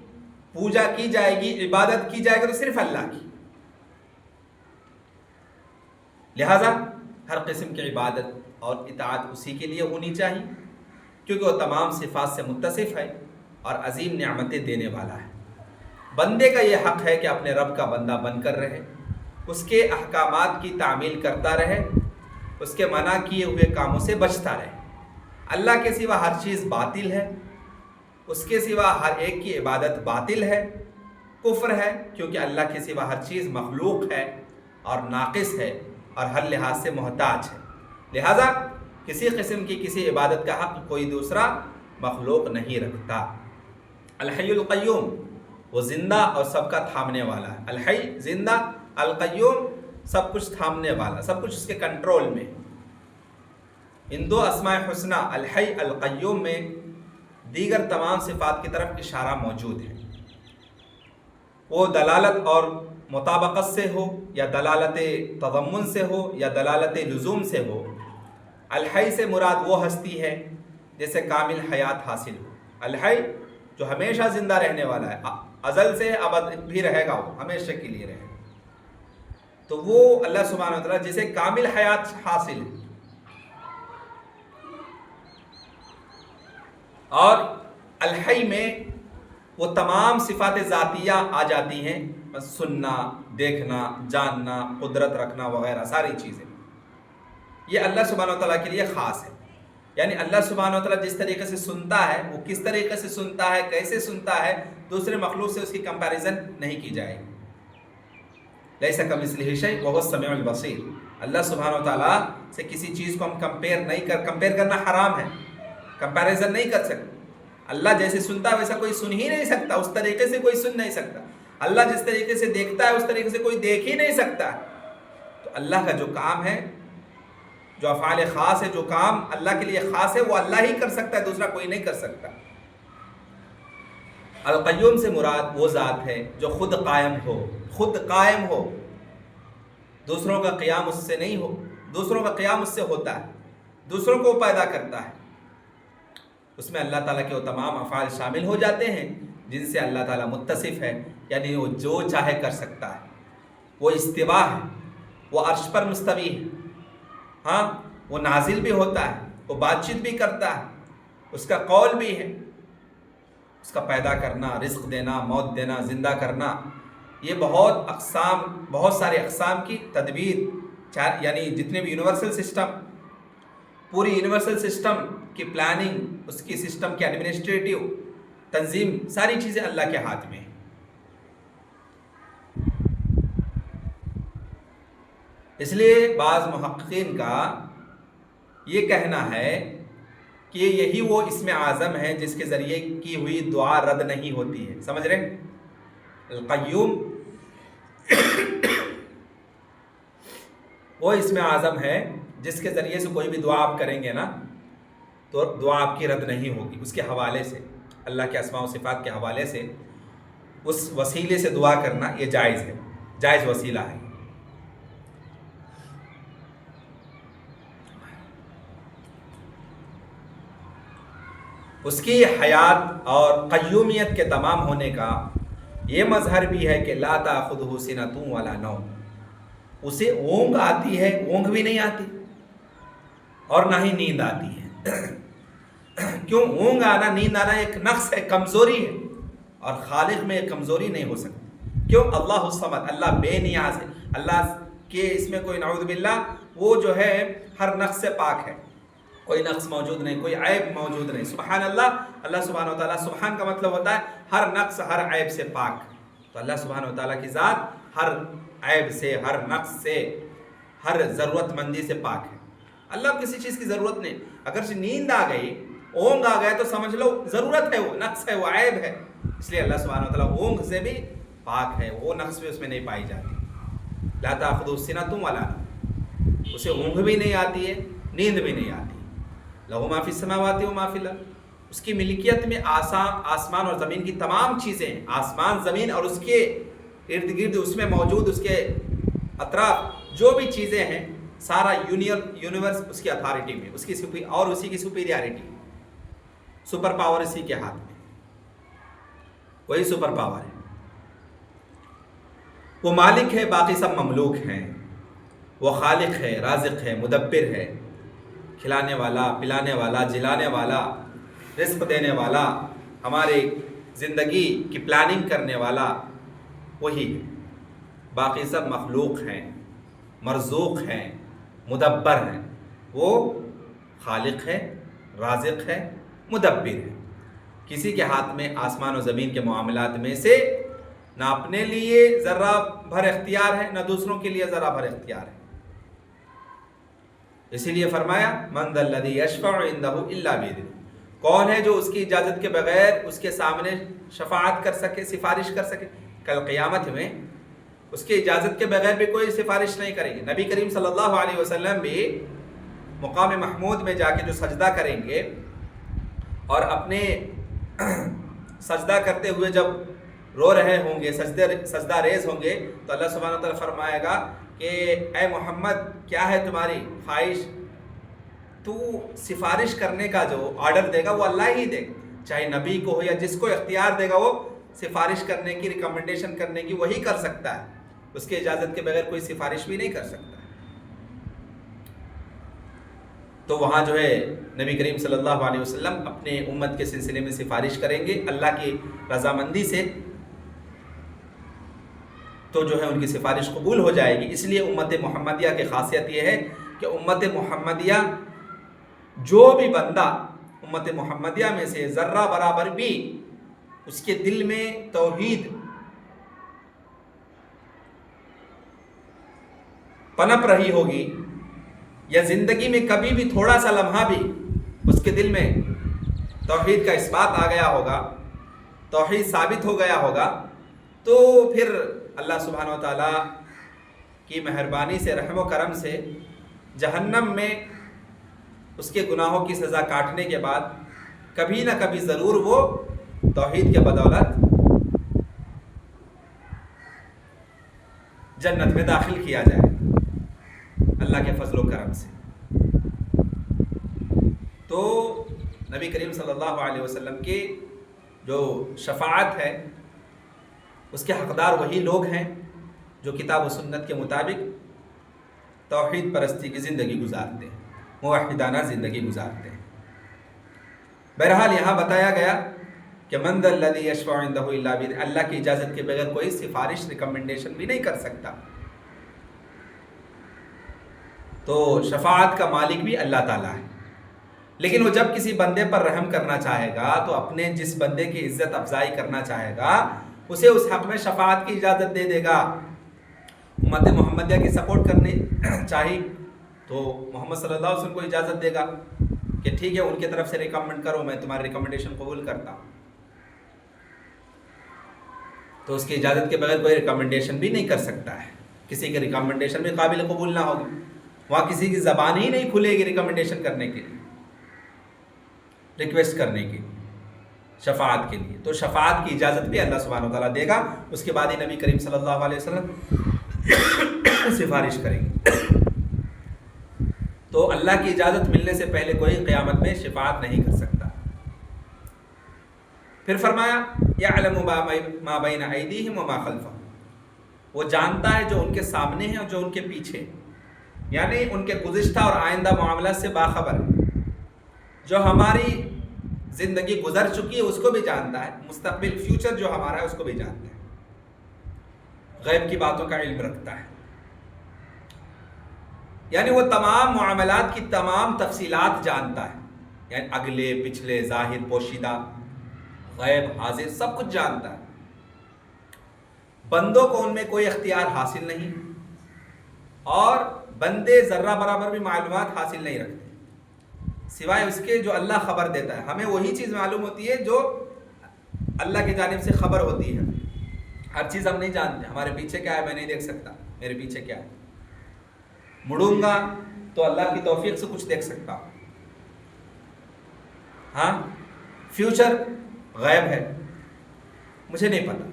پوجا کی جائے گی، عبادت کی جائے گی تو صرف اللہ کی. لہذا ہر قسم کی عبادت اور اطاعت اسی کے لیے ہونی چاہیے، کیونکہ وہ تمام صفات سے متصف ہے اور عظیم نعمتیں دینے والا ہے۔ بندے کا یہ حق ہے کہ اپنے رب کا بندہ بن کر رہے، اس کے احکامات کی تعمیل کرتا رہے، اس کے منع کیے ہوئے کاموں سے بچتا رہے۔ اللہ کے سوا ہر چیز باطل ہے، اس کے سوا ہر ایک کی عبادت باطل ہے، کفر ہے، کیونکہ اللہ کے سوا ہر چیز مخلوق ہے اور ناقص ہے اور ہر لحاظ سے محتاج ہے، لہذا کسی قسم کی کسی عبادت کا حق کوئی دوسرا مخلوق نہیں رکھتا۔ الحی القیوم، وہ زندہ اور سب کا تھامنے والا ہے۔ الحی زندہ، القیوم سب کچھ تھامنے والا، سب کچھ اس کے کنٹرول میں۔ ان دو اسماء حسنہ الحی القیوم میں دیگر تمام صفات کی طرف اشارہ موجود ہے، وہ دلالت اور مطابقت سے ہو یا دلالت تضمن سے ہو یا دلالت لزوم سے ہو۔ الحی سے مراد وہ ہستی ہے جسے کامل حیات حاصل ہو۔ الحی جو ہمیشہ زندہ رہنے والا ہے، ازل سے ابد بھی رہے گا، وہ ہمیشہ کے لیے رہے گا، تو وہ اللہ سبحانہ و تعالیٰ جسے کامل حیات حاصل ہے۔ اور الحی میں وہ تمام صفات ذاتیہ آ جاتی ہیں، سننا، دیکھنا، جاننا، قدرت رکھنا وغیرہ ساری چیزیں، یہ اللہ سبحانہ و تعالیٰ کے لیے خاص ہے۔ یعنی اللہ سبحانہ و تعالیٰ جس طریقے سے سنتا ہے، وہ کس طریقے سے سنتا ہے، کیسے سنتا ہے، دوسرے مخلوق سے اس کی کمپیریزن نہیں کی جائے گی۔ لیس کمثلہ شیء وہو السمیع البصیر، اللہ سبحانہ و تعالیٰ سے کسی چیز کو ہم کمپیئر کرنا حرام ہے، کمپیریزن نہیں کر سکتے۔ اللہ جیسے سنتا ہے ویسا کوئی سن ہی نہیں سکتا، اس طریقے سے کوئی سن نہیں سکتا۔ اللہ جس طریقے سے دیکھتا ہے اس طریقے سے کوئی دیکھ ہی نہیں سکتا۔ تو اللہ کا جو کام ہے، جو افعال خاص ہے، جو کام اللہ کے لیے خاص ہے، وہ اللہ ہی کر سکتا ہے، دوسرا کوئی نہیں کر سکتا۔ القیوم سے مراد وہ ذات ہے جو خود قائم ہو، دوسروں کا قیام اس سے نہیں ہو، دوسروں کا قیام اس سے ہوتا ہے، دوسروں کو پیدا کرتا ہے۔ اس میں اللہ تعالیٰ کے وہ تمام افعال شامل ہو جاتے ہیں جن سے اللہ تعالیٰ متصف ہے، یعنی وہ جو چاہے کر سکتا ہے۔ وہ استوا ہے، وہ عرش پر مستوی ہے، ہاں وہ نازل بھی ہوتا ہے، وہ بات چیت بھی کرتا ہے، اس کا قول بھی ہے، اس کا پیدا کرنا، رزق دینا، موت دینا، زندہ کرنا، یہ بہت سارے اقسام کی تدبیر، یعنی جتنے بھی یونیورسل سسٹم، پوری یونیورسل سسٹم کی پلاننگ، اس کی سسٹم کی ایڈمنسٹریٹو تنظیم، ساری چیزیں اللہ کے ہاتھ میں ہیں۔ اس لیے بعض محققین کا یہ کہنا ہے کہ یہی وہ اسم اعظم ہے جس کے ذریعے کی ہوئی دعا رد نہیں ہوتی ہے۔ سمجھ رہے؟ القیوم وہ اسم اعظم ہے جس کے ذریعے سے کوئی بھی دعا آپ کریں گے نا تو دعا آپ کی رد نہیں ہوگی۔ اس کے حوالے سے، اللہ کے اسماء و صفات کے حوالے سے اس وسیلے سے دعا کرنا یہ جائز ہے، جائز وسیلہ ہے۔ اس کی حیات اور قیومیت کے تمام ہونے کا یہ مظہر بھی ہے کہ لا تأخذہ سنۃ ولا نوم، اسے اونگ آتی ہے، اونگ بھی نہیں آتی اور نہ ہی نیند آتی ہے۔ کیوں؟ اونگ آنا، نیند آنا ایک نقص ہے، کمزوری ہے، اور خالق میں ایک کمزوری نہیں ہو سکتی۔ کیوں؟ اللہ الصمد، اللہ بے نیاز ہے، اللہ کے اس میں کوئی نعوذ باللہ وہ جو ہے ہر نقص سے پاک ہے، کوئی نقص موجود نہیں، کوئی عیب موجود نہیں۔ سبحان اللہ، اللہ سبحانہ و تعالیٰ، سبحان کا مطلب ہوتا ہے ہر نقص، ہر عیب سے پاک، تو اللہ سبحانہ و تعالیٰ کی ذات ہر عیب سے، ہر نقص سے، ہر ضرورت مندی سے پاک ہے۔ اللہ کو کسی چیز کی ضرورت نہیں۔ اگر نیند آ گئی، اونگ آ گئے تو سمجھ لو ضرورت ہے، وہ نقص ہے، وہ عیب ہے، اس لیے اللہ سبحانہ و تعالیٰ اونگ سے بھی پاک ہے، وہ نقص بھی اس میں نہیں پائی جاتی۔ لا تأخذہ سنۃ ولا نوم، اسے اونگ بھی نہیں آتی ہے، نیند بھی نہیں آتی۔ لہو ما فی السماوات و ما فی الارض، اس کی ملکیت میں آسمان اور زمین کی تمام چیزیں، آسمان، زمین اور اس کے ارد گرد اس میں موجود اس کے اطراف جو بھی چیزیں ہیں، سارا یونیورس اس کی اتھارٹی میں، اس کی اور اسی کی سپیریارٹی، سپر پاور اسی کے ہاتھ میں، وہی سپر پاور ہے۔ وہ مالک ہے، باقی سب مملوک ہیں۔ وہ خالق ہے، رازق ہے، مدبر ہے، کھلانے والا، پلانے والا، جلانے والا، رزق دینے والا، ہمارے زندگی کی پلاننگ کرنے والا وہی ہے. باقی سب مخلوق ہیں، مرزوق ہیں، مدبر ہیں. وہ خالق ہے، رازق ہے، مدبر ہے. کسی کے ہاتھ میں آسمان و زمین کے معاملات میں سے نہ اپنے لیے ذرہ بھر اختیار ہے، نہ دوسروں کے لیے ذرہ بھر اختیار ہے. اسی لیے فرمایا من ذا الذی یشفع عندہ الا باذنہ، کون ہے جو اس کی اجازت کے بغیر اس کے سامنے شفاعت کر سکے، سفارش کر سکے. کل قیامت میں اس کی اجازت کے بغیر بھی کوئی سفارش نہیں کریں گے. نبی کریم صلی اللہ علیہ وسلم بھی مقام محمود میں جا کے جو سجدہ کریں گے اور اپنے سجدہ کرتے ہوئے جب رو رہے ہوں گے، سجدہ ریز ہوں گے، تو اللہ سبحانہ وتعالی فرمائے گا کہ اے محمد کیا ہے تمہاری خواہش؟ تو سفارش کرنے کا جو آرڈر دے گا وہ اللہ ہی دے گا، چاہے نبی کو ہو یا جس کو اختیار دے گا وہ سفارش کرنے کی، ریکمنڈیشن کرنے کی وہی کر سکتا ہے. اس کے اجازت کے بغیر کوئی سفارش بھی نہیں کر سکتا. تو وہاں جو ہے نبی کریم صلی اللہ علیہ وسلم اپنے امت کے سلسلے میں سفارش کریں گے اللہ کی رضامندی سے، تو جو ہے ان کی سفارش قبول ہو جائے گی. اس لیے امت محمدیہ کی خاصیت یہ ہے کہ امت محمدیہ جو بھی بندہ امت محمدیہ میں سے ذرہ برابر بھی اس کے دل میں توحید پنپ رہی ہوگی، یا زندگی میں کبھی بھی تھوڑا سا لمحہ بھی اس کے دل میں توحید کا اثبات آ گیا ہوگا، توحید ثابت ہو گیا ہوگا، تو پھر اللہ سبحانہ و تعالیٰ کی مہربانی سے، رحم و کرم سے جہنم میں اس کے گناہوں کی سزا کاٹنے کے بعد کبھی نہ کبھی ضرور وہ توحید کے بدولت جنت میں داخل کیا جائے اللہ کے فضل و کرم سے. تو نبی کریم صلی اللہ علیہ وسلم کی جو شفاعت ہے اس کے حقدار وہی لوگ ہیں جو کتاب و سنت کے مطابق توحید پرستی کی زندگی گزارتے ہیں، موحدانہ زندگی گزارتے ہیں. بہرحال یہاں بتایا گیا کہ من ذا الذی یشفع عندہ الا باذنہ، اللہ کی اجازت کے بغیر کوئی سفارش، ریکمنڈیشن بھی نہیں کر سکتا. تو شفاعت کا مالک بھی اللہ تعالیٰ ہے. لیکن وہ جب کسی بندے پر رحم کرنا چاہے گا تو اپنے جس بندے کی عزت افزائی کرنا چاہے گا اسے اس حق میں شفاعت کی اجازت دے دے گا. امت محمدیہ کی سپورٹ کرنی چاہیے تو محمد صلی اللہ علیہ وسلم کو اجازت دے گا کہ ٹھیک ہے ان کی طرف سے ریکمنڈ کرو، میں تمہاری ریکمنڈیشن قبول کرتا ہوں. تو اس کی اجازت کے بغیر کوئی ریکمنڈیشن بھی نہیں کر سکتا ہے. کسی کی ریکمنڈیشن بھی قابل قبول نہ ہوگی، وہاں کسی کی زبان ہی نہیں کھلے گی ریکمنڈیشن کرنے کے لیے، ریکویسٹ کرنے کی، شفاعت کے لیے. تو شفاعت کی اجازت بھی اللہ سبحانہ و تعالیٰ دے گا. اس کے بعد ہی نبی کریم صلی اللہ علیہ وسلم سفارش کریں گے. تو اللہ کی اجازت ملنے سے پہلے کوئی قیامت میں شفاعت نہیں کر سکتا. پھر فرمایا یعلم ما بین ایدیہم وما خلفہم، وہ جانتا ہے جو ان کے سامنے ہے اور جو ان کے پیچھے، یعنی ان کے گزشتہ اور آئندہ معاملات سے باخبر ہے. جو ہماری زندگی گزر چکی ہے اس کو بھی جانتا ہے، مستقبل فیوچر جو ہمارا ہے اس کو بھی جانتا ہے، غیب کی باتوں کا علم رکھتا ہے. یعنی وہ تمام معاملات کی تمام تفصیلات جانتا ہے، یعنی اگلے پچھلے، ظاہر پوشیدہ، غیب حاضر، سب کچھ جانتا ہے. بندوں کو ان میں کوئی اختیار حاصل نہیں، اور بندے ذرہ برابر بھی معلومات حاصل نہیں رکھتے سوائے اس کے جو اللہ خبر دیتا ہے. ہمیں وہی چیز معلوم ہوتی ہے جو اللہ کی جانب سے خبر ہوتی ہے. ہر چیز ہم نہیں جانتے. ہمارے پیچھے کیا ہے میں نہیں دیکھ سکتا، میرے پیچھے کیا ہے. مڑوں گا تو اللہ کی توفیق سے کچھ دیکھ سکتا ہوں. ہاں فیوچر غیب ہے، مجھے نہیں پتا.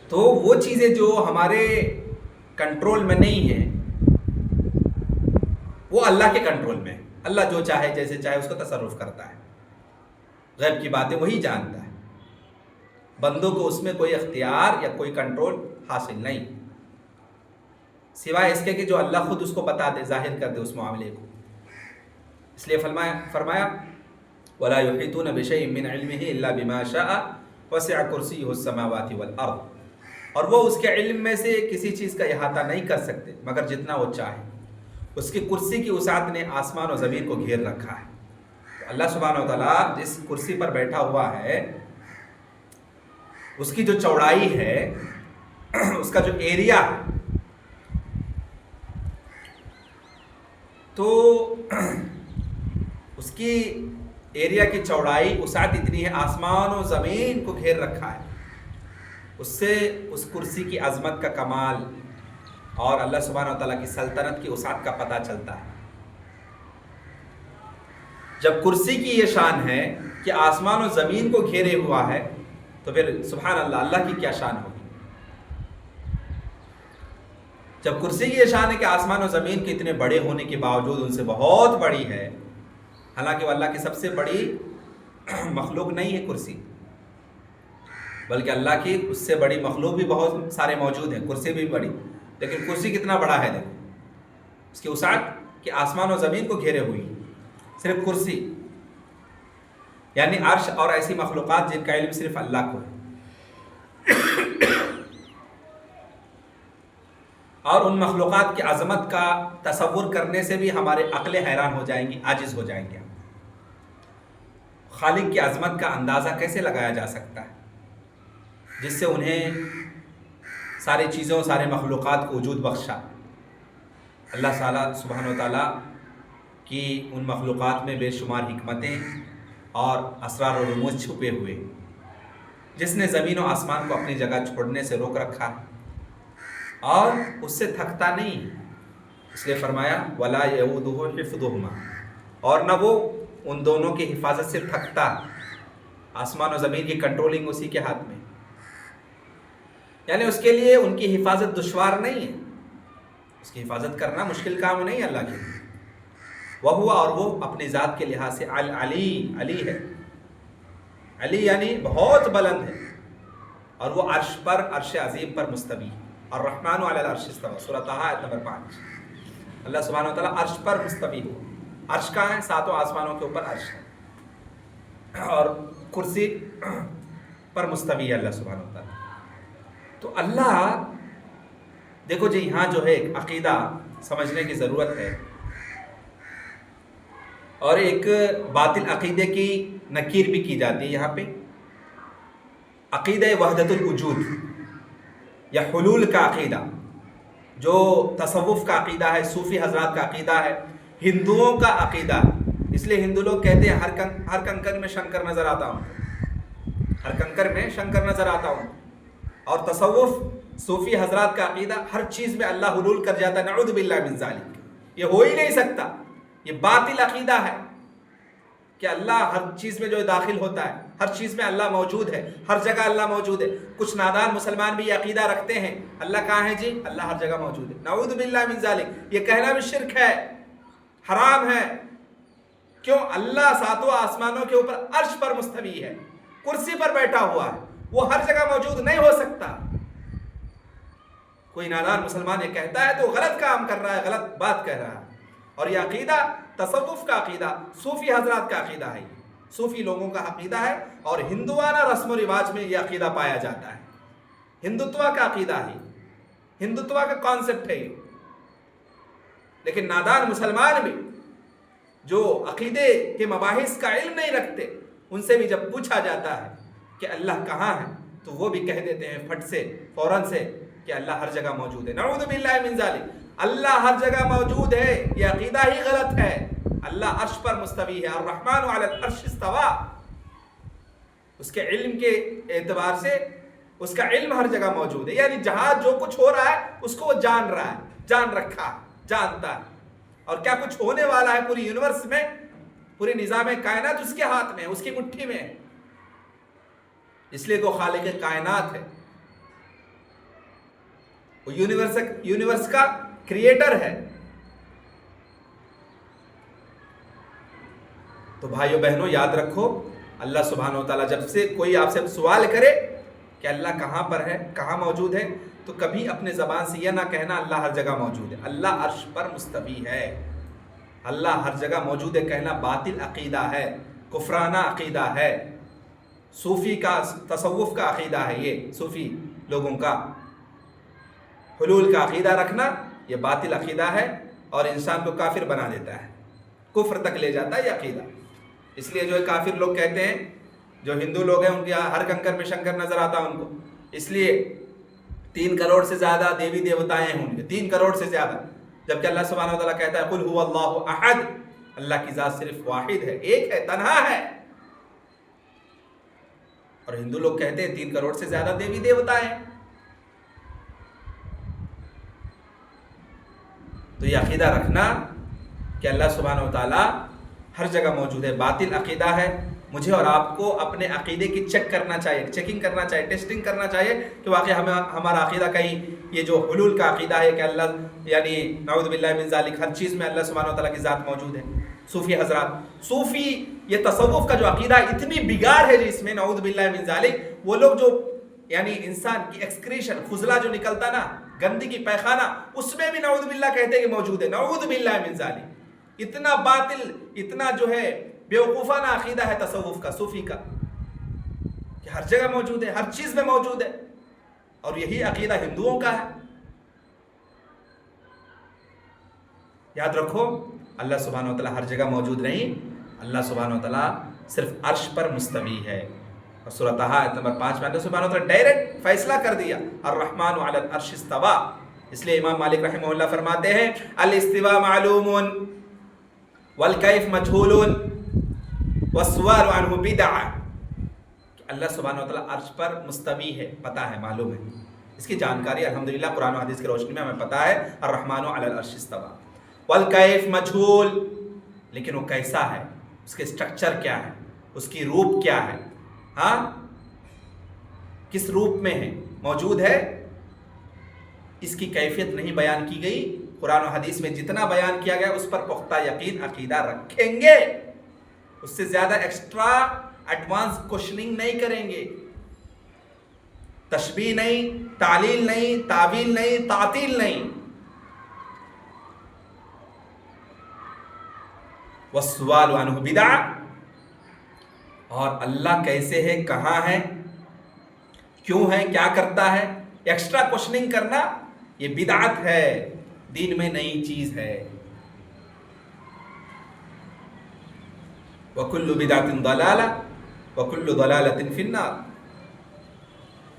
تو وہ چیزیں جو ہمارے کنٹرول میں نہیں ہیں وہ اللہ کے کنٹرول میں ہے. اللہ جو چاہے جیسے چاہے اس کو تصرف کرتا ہے. غیب کی باتیں وہی جانتا ہے، بندوں کو اس میں کوئی اختیار یا کوئی کنٹرول حاصل نہیں، سوائے اس کے کہ جو اللہ خود اس کو بتا دے، ظاہر کر دے اس معاملے کو. اس لیے فرمایا وَلَا يُحِيطُونَ بِشَيْءٍ مِّنْ عِلْمِهِ إِلَّا بِمَا شَاءَ وَسِعَ كُرْسِيُّهُ السَّمَاوَاتِ وَالْأَرْضِ، اور وہ اس کے علم میں سے کسی چیز کا احاطہ نہیں کر سکتے مگر جتنا وہ چاہے۔ اس کی کرسی کی وسعت نے آسمان و زمین کو گھیر رکھا ہے۔ اللہ سبحانہ و تعالیٰ جس کرسی پر بیٹھا ہوا ہے اس کی جو چوڑائی ہے، اس کا جو ایریا ہے، تو اس کی ایریا کی چوڑائی وسعت اتنی ہے، آسمان و زمین کو گھیر رکھا ہے۔ اس سے اس کرسی کی عظمت کا کمال اور اللہ سبحانہ و تعالیٰ کی سلطنت کی وسعت کا پتہ چلتا ہے۔ جب کرسی کی یہ شان ہے کہ آسمان و زمین کو گھیرے ہوا ہے تو پھر سبحان اللہ، اللہ کی کیا شان ہوگی۔ جب کرسی کی یہ شان ہے کہ آسمان و زمین کے اتنے بڑے ہونے کے باوجود ان سے بہت بڑی ہے، حالانکہ وہ اللہ کی سب سے بڑی مخلوق نہیں ہے کرسی، بلکہ اللہ کی اس سے بڑی مخلوق بھی بہت سارے موجود ہیں، کرسی بھی بڑی، لیکن کرسی کتنا بڑا ہے دیکھو، اس کی وسعت کہ آسمان و زمین کو گھیرے ہوئی، صرف کرسی، یعنی عرش اور ایسی مخلوقات جن کا علم صرف اللہ کو ہے۔ اور ان مخلوقات کی عظمت کا تصور کرنے سے بھی ہمارے عقلیں حیران ہو جائیں گی، عاجز ہو جائیں گے۔ خالق کی عظمت کا اندازہ کیسے لگایا جا سکتا ہے جس سے انہیں ساری چیزوں، سارے مخلوقات کو وجود بخشا۔ اللہ تعالیٰ سبحانہ و تعالیٰ کی ان مخلوقات میں بے شمار حکمتیں اور اسرار و رموز چھپے ہوئے، جس نے زمین و آسمان کو اپنی جگہ چھوڑنے سے روک رکھا اور اس سے تھکتا نہیں، اس لیے فرمایا وَلَا يَئُودُهُ حِفْظُهُمَا، اور نہ وہ ان دونوں کی حفاظت سے تھکتا۔ آسمان و زمین کی کنٹرولنگ اسی کے ہاتھ میں، یعنی اس کے لیے ان کی حفاظت دشوار نہیں ہے، اس کی حفاظت کرنا مشکل کام نہیں ہے اللہ کے لیے۔ وہ اور وہ اپنی ذات کے لحاظ سے علی ہے، علی یعنی بہت بلند ہے، اور وہ عرش پر، عرش عظیم پر مستوی ہے۔ الرحمن علی العرش استوى، سورۃ طٰہٰ آیت نمبر 5۔ اللہ سبحانہ وتعالیٰ عرش پر مستوی ہو، عرش کہاں ہے؟ ساتوں آسمانوں کے اوپر عرش ہے، اور کرسی پر مستوی ہے اللہ سبحانہ وتعالیٰ۔ تو اللہ دیکھو جی، یہاں جو ہے ایک عقیدہ سمجھنے کی ضرورت ہے، اور ایک باطل عقیدے کی نکیر بھی کی جاتی ہے یہاں پہ۔ عقیدہ وحدت الوجود یا حلول کا عقیدہ، جو تصوف کا عقیدہ ہے، صوفی حضرات کا عقیدہ ہے، ہندوؤں کا عقیدہ ہے۔ اس لیے ہندو لوگ کہتے ہیں ہر کنکر میں شنکر نظر آتا ہوں، ہر کنکر میں شنکر نظر آتا ہوں۔ اور تصوف صوفی حضرات کا عقیدہ، ہر چیز میں اللہ حلول کر جاتا ہے، نعوذ باللہ من ذالک، یہ ہو ہی نہیں سکتا، یہ باطل عقیدہ ہے کہ اللہ ہر چیز میں جو داخل ہوتا ہے، ہر چیز میں اللہ موجود ہے، ہر جگہ اللہ موجود ہے۔ کچھ نادان مسلمان بھی یہ عقیدہ رکھتے ہیں، اللہ کہاں ہے جی؟ اللہ ہر جگہ موجود ہے، نعوذ باللہ من ذالک، یہ کہنا بھی شرک ہے، حرام ہے۔ کیوں؟ اللہ ساتوں آسمانوں کے اوپر عرش پر مستوی ہے، کرسی پر بیٹھا ہوا ہے، وہ ہر جگہ موجود نہیں ہو سکتا۔ کوئی نادان مسلمان یہ کہتا ہے تو غلط کام کر رہا ہے، غلط بات کہہ رہا ہے۔ اور یہ عقیدہ تصوف کا عقیدہ، صوفی حضرات کا عقیدہ ہے، صوفی لوگوں کا عقیدہ ہے، اور ہندوانہ رسم و رواج میں یہ عقیدہ پایا جاتا ہے، ہندوتوا کا عقیدہ ہے، ہندوتوا کا کانسیپٹ ہے یہ۔ لیکن نادان مسلمان بھی جو عقیدے کے مباحث کا علم نہیں رکھتے، ان سے بھی جب پوچھا جاتا ہے کہ اللہ کہاں ہے تو وہ بھی کہہ دیتے ہیں پھٹ سے، فوراً سے، کہ اللہ ہر جگہ موجود ہے، نعوذ باللہ من ذالک۔ اللہ ہر جگہ موجود ہے، یہ عقیدہ ہی غلط ہے۔ اللہ عرش پر مستوی ہے، الرحمن علی العرش استوى، اس کے علم کے اعتبار سے اس کا علم ہر جگہ موجود ہے، یعنی جہاں جو کچھ ہو رہا ہے اس کو وہ جان رہا ہے، جان رکھا، جانتا ہے، اور کیا کچھ ہونے والا ہے پوری یونیورس میں، پوری نظام کائنات اس کے ہاتھ میں، اس کی مٹھی میں ہے، اس لیے وہ خالق کائنات ہے، وہ یونیورس کا کریٹر ہے۔ تو بھائیو بہنوں یاد رکھو، اللہ سبحانہ وتعالیٰ جب سے کوئی آپ سے سوال کرے کہ اللہ کہاں پر ہے، کہاں موجود ہے، تو کبھی اپنے زبان سے یہ نہ کہنا اللہ ہر جگہ موجود ہے۔ اللہ عرش پر مستوی ہے، اللہ ہر جگہ موجود ہے کہنا باطل عقیدہ ہے، کفرانہ عقیدہ ہے، صوفی کا تصوف کا عقیدہ ہے، یہ صوفی لوگوں کا حلول کا عقیدہ رکھنا یہ باطل عقیدہ ہے اور انسان کو کافر بنا دیتا ہے، کفر تک لے جاتا ہے یہ عقیدہ۔ اس لیے جو کافر لوگ کہتے ہیں، جو ہندو لوگ ہیں ان کے ہر کنکر میں شنکر نظر آتا ہے ان کو، اس لیے 3 کروڑ سے زیادہ دیوی دیوتائیں ہیں ان کے، 3 کروڑ سے زیادہ، جبکہ اللہ سبحانہ و تعالیٰ کہتا ہے قل هو اللہ احد، اللہ کی ذات صرف واحد ہے، ایک ہے، تنہا ہے۔ اور ہندو لوگ کہتے ہیں 3 کروڑ سے زیادہ دیوی دیوتائیں ہیں۔ تو یہ عقیدہ رکھنا کہ اللہ سبحانہ و تعالیٰ ہر جگہ موجود ہے باطل عقیدہ ہے۔ مجھے اور آپ کو اپنے عقیدے کی چیک کرنا چاہیے، چیکنگ کرنا چاہیے، ٹیسٹنگ کرنا چاہیے کہ واقعی ہمارا عقیدہ کہیں یہ جو حلول کا عقیدہ ہے کہ اللہ یعنی نعوذ باللہ من ذالک ہر چیز میں اللہ سبحانہ و تعالیٰ کی ذات موجود ہے۔ صوفی حضرات، صوفی یہ تصوف کا جو عقیدہ اتنی بگاڑ ہے جس میں نعوذ باللہ من ذالک، وہ لوگ جو یعنی انسان کی ایکسکریشن فضلہ جو نکلتا نا، گندی کی پیخانہ، اس میں بھی نعوذ باللہ کہتے ہیں کہ موجود ہے، نعوذ باللہ من ذالک۔ اتنا باطل، اتنا جو ہے بیوقوفانہ عقیدہ ہے تصوف کا، صوفی کا، کہ ہر جگہ موجود ہے، ہر چیز میں موجود ہے، اور یہی عقیدہ ہندوؤں کا ہے۔ یاد رکھو اللہ سبحانہ و تعالیٰ ہر جگہ موجود نہیں، اللہ سبحانہ و تعالیٰ صرف عرش پر مستوی ہے۔ اور سورہ طٰہٰ آیت نمبر 5 میں اللہ سبحانہ و تعالیٰ ڈائریکٹ فیصلہ کر دیا الرحمن علی العرش استویٰ۔ اس لیے امام مالک رحمہ اللہ فرماتے ہیں الاستواء معلوم والکیف مجہول والسؤال عنہ بدعہ، اللہ سبحانہ و تعالیٰ عرش پر مستوی ہے، پتہ ہے، معلوم ہے، اس کی جانکاری الحمدللہ قرآن و حدیث کی روشنی میں ہمیں پتہ ہے الرحمن علی العرش استویٰ۔ والکیف مجہول، لیکن وہ کیسا ہے، اس کے سٹرکچر کیا ہے، اس کی روپ کیا ہے، ہاں کس روپ میں ہے، موجود ہے، اس کی کیفیت نہیں بیان کی گئی۔ قرآن و حدیث میں جتنا بیان کیا گیا اس پر پختہ یقین عقیدہ رکھیں گے، اس سے زیادہ ایکسٹرا ایڈوانس کوشچننگ نہیں کریں گے، تشبیہ نہیں، تعلیل نہیں، تعویل نہیں، تعطیل نہیں۔ والسؤال عنہ بدعہ، اور اللہ کیسے ہے، کہاں ہے، کیوں ہے، کیا کرتا ہے، ایکسٹرا کوشچننگ کرنا یہ بدعت ہے، دین میں نئی چیز ہے۔ وَكُلُّ بِدْعَةٍ ضَلَالَةٍ وَكُلُّ ضَلَالَةٍ فِي النَّارِ۔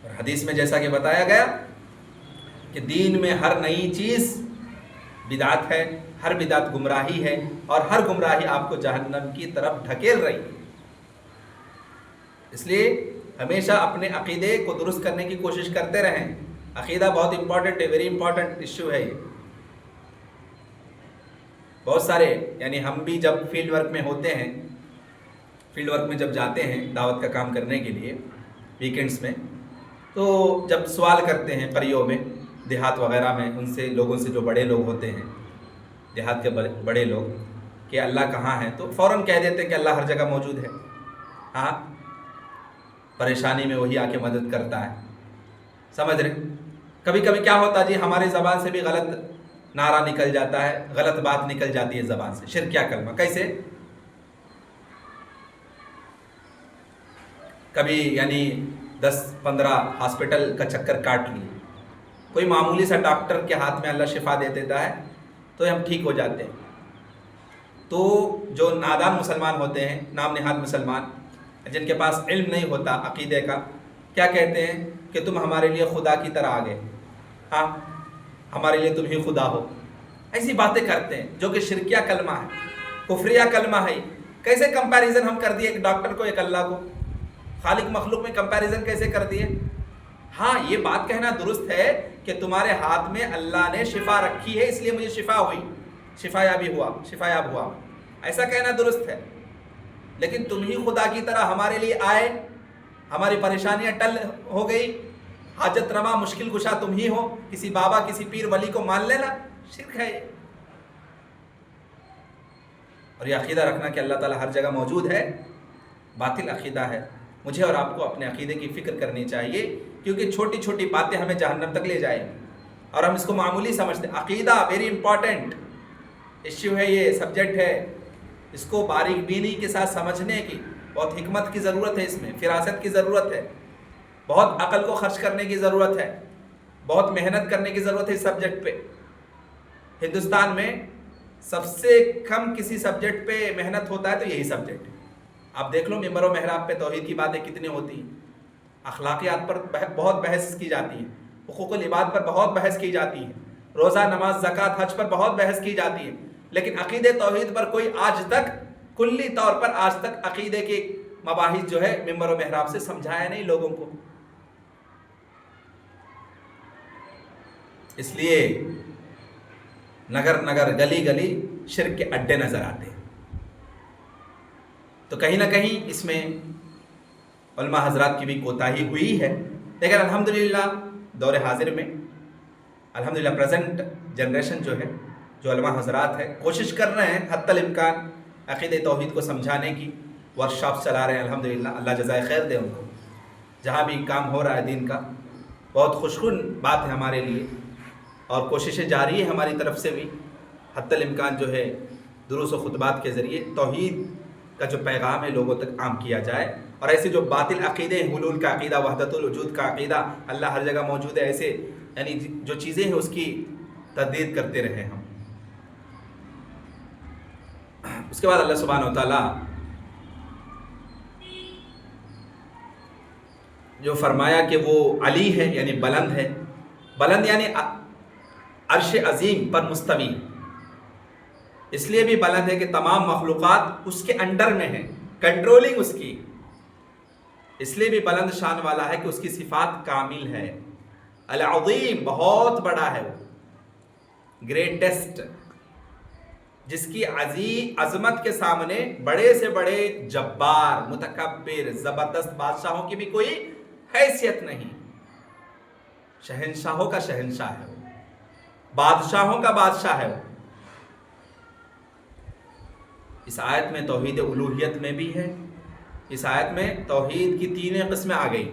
اور حدیث میں جیسا کہ بتایا گیا کہ دین میں ہر نئی چیز بدعت ہے، ہر بدعت گمراہی ہے، اور ہر گمراہی آپ کو جہنم کی طرف ڈھکیل رہی ہے۔ اس لیے ہمیشہ اپنے عقیدے کو درست کرنے کی کوشش کرتے رہیں۔ عقیدہ بہت امپورٹنٹ ہے، ویری امپورٹنٹ ایشو ہے یہ۔ بہت سارے یعنی ہم بھی جب فیلڈ ورک میں ہوتے ہیں، فیلڈ ورک میں جب جاتے ہیں دعوت کا کام کرنے کے لیے ویکنڈز میں، تو جب سوال کرتے ہیں قریوں میں، دیہات وغیرہ میں، ان سے لوگوں سے جو بڑے لوگ ہوتے ہیں، دیہات کے بڑے لوگ، کہ اللہ کہاں ہے، تو فوراً کہہ دیتے ہیں کہ اللہ ہر جگہ موجود ہے۔ ہاں، پریشانی میں وہی آ کے مدد کرتا ہے، سمجھ رہے؟ کبھی کبھی کیا ہوتا ہے جی، ہماری زبان سے بھی غلط نعرہ نکل جاتا ہے، غلط بات نکل جاتی ہے زبان سے، شرکیہ کلمہ۔ کیسے؟ کبھی یعنی 10-15 ہاسپٹل کا چکر کاٹ لیے، کوئی معمولی سا ڈاکٹر کے ہاتھ میں اللہ شفا دے دیتا ہے تو ہم ٹھیک ہو جاتے ہیں۔ تو جو نادان مسلمان ہوتے ہیں، نام نہاد مسلمان، جن کے پاس علم نہیں ہوتا عقیدے کا، کیا کہتے ہیں کہ تم ہمارے لیے خدا کی طرح آ گئے، ہاں ہمارے لیے تم ہی خدا ہو، ایسی باتیں کرتے ہیں جو کہ شرکیہ کلمہ ہے، کفریہ کلمہ ہے۔ کیسے کمپیریزن ہم کر دیے ایک ڈاکٹر کو ایک اللہ کو، خالق مخلوق میں کمپیریزن کیسے کر دیے؟ ہاں یہ بات کہنا درست ہے کہ تمہارے ہاتھ میں اللہ نے شفا رکھی ہے، اس لیے مجھے شفا ہوئی، شفا یاب ہوا، ایسا کہنا درست ہے۔ لیکن تم ہی خدا کی طرح ہمارے لیے آئے، ہماری پریشانیاں ٹل ہو گئی، حاجت روا مشکل کشا تم ہی ہو، کسی بابا کسی پیر ولی کو مان لینا شرک ہے یہ۔ اور یہ عقیدہ رکھنا کہ اللہ تعالیٰ ہر جگہ موجود ہے باطل عقیدہ ہے۔ مجھے اور آپ کو اپنے عقیدے کی فکر کرنی چاہیے، کیونکہ چھوٹی چھوٹی باتیں ہمیں جہنم تک لے جائیں اور ہم اس کو معمولی سمجھتے ہیں۔ عقیدہ ویری امپورٹنٹ، ایشو ہے، یہ سبجیکٹ ہے، اس کو باریک بینی کے ساتھ سمجھنے کی بہت حکمت کی ضرورت ہے، اس میں فراست کی ضرورت ہے، بہت عقل کو خرچ کرنے کی ضرورت ہے، بہت محنت کرنے کی ضرورت ہے اس سبجیکٹ پہ۔ ہندوستان میں سب سے کم کسی سبجیکٹ پہ محنت ہوتا ہے تو یہی سبجیکٹ ہے۔ آپ دیکھ لو ممبر و محراب پہ توحید کی باتیں کتنی ہوتی ہیں، اخلاقیات پر بہت بحث کی جاتی ہے، حقوق العباد پر بہت بحث کی جاتی ہے، روزہ نماز زکوٰۃ حج پر بہت بحث کی جاتی ہے، لیکن عقیدے توحید پر کوئی آج تک کلی طور پر آج تک عقیدے کے مباحث جو ہے ممبر و محراب سے سمجھایا نہیں لوگوں کو۔ اس لیے نگر نگر گلی گلی شرک کے اڈے نظر آتے ہیں۔ تو کہیں نہ کہیں اس میں علماء حضرات کی بھی کوتاہی ہوئی ہے، لیکن الحمدللہ دور حاضر میں الحمدللہ پریزنٹ جنریشن جو ہے، جو علماء حضرات ہے، کوشش کر رہے ہیں حتی الامکان عقیدہ توحید کو سمجھانے کی، ورکشاپ چلا رہے ہیں الحمدللہ، اللہ جزائے خیر دے ان کو، جہاں بھی کام ہو رہا ہے دین کا بہت خوشگوار بات ہے ہمارے لیے، اور کوششیں جاری ہیں ہماری طرف سے بھی حتی الامکان جو ہے دروس و خطبات کے ذریعے توحید کا جو پیغام ہے لوگوں تک عام کیا جائے، اور ایسے جو باطل عقیدے ہیں، حلول کا عقیدہ، وحدت الوجود کا عقیدہ، اللہ ہر جگہ موجود ہے، ایسے یعنی جو چیزیں ہیں اس کی تردید کرتے رہے ہم۔ اس کے بعد اللہ سبحانہ و تعالیٰ جو فرمایا کہ وہ علی ہے یعنی بلند ہے، بلند یعنی عرش عظیم پر مستوی، اس لیے بھی بلند ہے کہ تمام مخلوقات اس کے انڈر میں ہیں، کنٹرولنگ اس کی، اس لیے بھی بلند شان والا ہے کہ اس کی صفات کامل ہے، العظیم بہت بڑا ہے وہ، گریٹسٹ، جس کی عظمت کے سامنے بڑے سے بڑے جبار، متکبر، زبردست بادشاہوں کی بھی کوئی حیثیت نہیں، شہنشاہوں کا شہنشاہ ہے وہ، بادشاہوں کا بادشاہ ہے وہ۔ اس آیت میں توحید الوہیت میں بھی ہے، اس آیت میں توحید کی تینیں قسمیں آ گئی،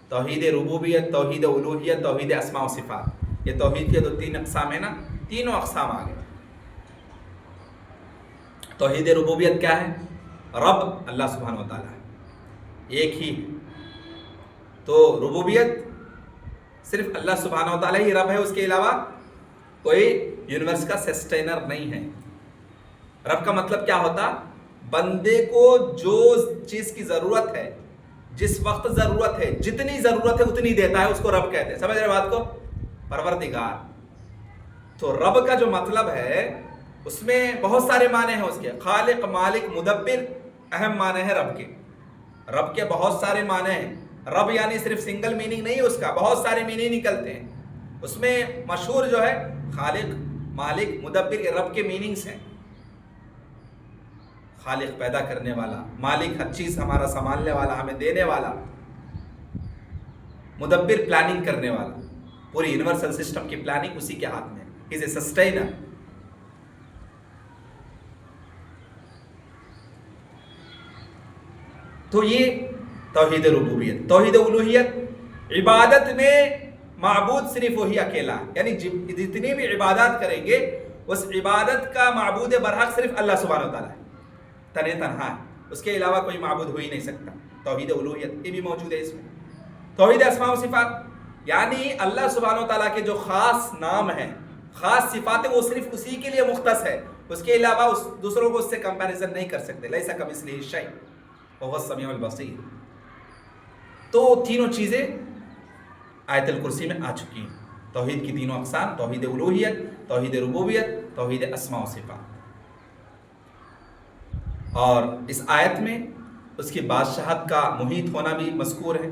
توحید ربوبیت، توحید الوہیت، توحید اسماء و صفات، یہ توحید کے جو تین اقسام ہیں نا، تینوں اقسام آ گئے۔ توحید ربوبیت کیا ہے؟ رب اللہ سبحانہ و تعالیٰ ہے، ایک ہی، تو ربوبیت صرف اللہ سبحانہ و تعالیٰ ہی رب ہے، اس کے علاوہ کوئی یونیورس کا سسٹینر نہیں ہے۔ رب کا مطلب کیا ہوتا؟ بندے کو جو چیز کی ضرورت ہے، جس وقت ضرورت ہے، جتنی ضرورت ہے اتنی دیتا ہے، اس کو رب کہتے ہیں۔ سمجھ رہے بات کو؟ پروردگار۔ تو رب کا جو مطلب ہے اس میں بہت سارے معنی ہیں اس کے، خالق، مالک، مدبر، اہم معنی ہے رب کے، رب کے بہت سارے معنی ہیں۔ رب یعنی صرف سنگل میننگ نہیں، اس کا بہت سارے میننگ نکلتے ہیں، اس میں مشہور جو ہے خالق، مالک، مدبر، یہ رب کے میننگز ہیں۔ خالق پیدا کرنے والا، مالک ہر چیز ہمارا سنبھالنے والا، ہمیں دینے والا، مدبر پلاننگ کرنے والا، پوری یونیورسل سسٹم کی پلاننگ اسی کے ہاتھ میں، از اے سسٹینر۔ تو یہ توحید ربوبیت۔ توحید الوہیت، عبادت میں معبود صرف وہی اکیلا، یعنی جتنی بھی عبادات کریں گے اس عبادت کا معبود برحق صرف اللہ سبحانہ و تعالیٰ ہے، تنہا تنہا ہے، اس کے علاوہ کوئی معبود ہو ہی نہیں سکتا۔ توحید الوہیت یہ بھی موجود ہے اس میں۔ توحید اسماء و صفات، یعنی اللہ سبحانہ و تعالیٰ کے جو خاص نام ہیں، خاص صفات ہیں، وہ صرف اسی کے لیے مختص ہے، اس کے علاوہ دوسروں کو اس سے کمپیریزن نہیں کر سکتے۔ لیس کمثلہ شیء وہو السمیع البصیر۔ تو تینوں چیزیں آیت الکرسی میں آ چکی ہیں، توحید کی تینوں اقسام، توحید الوہیت، توحید ربوبیت، توحید اسماء و صفات۔ اور اس آیت میں اس کی بادشاہت کا محیط ہونا بھی مذکور ہے،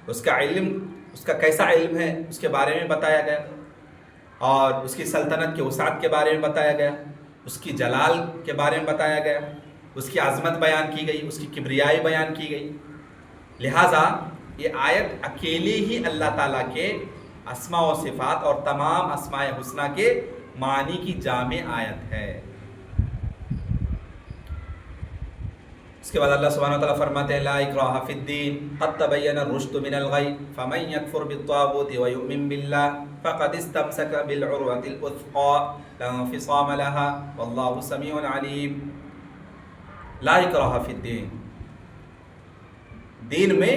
اس کا علم، اس کا کیسا علم ہے اس کے بارے میں بتایا گیا، اور اس کی سلطنت کے وسعت کے بارے میں بتایا گیا، اس کی جلال کے بارے میں بتایا گیا، اس کی عظمت بیان کی گئی، اس کی کبریائی بیان کی گئی۔ لہٰذا یہ آیت اکیلے ہی اللہ تعالیٰ کے اسماء و صفات اور تمام اسماء حسنہ کے معنی کی جامع آیت ہے۔ اس کے بعد اللہ سبحانہ وتعالیٰ فرماتے ہیں لا اکراہ فی الدین قد تبین الرشد من الغی فمن یکفر بالطاغوت ویؤمن باللہ فقد استمسک بالعروۃ الوثقی لا انفصام لها واللہ سمیع علیم۔ لا اکراہ فی الدین، دین میں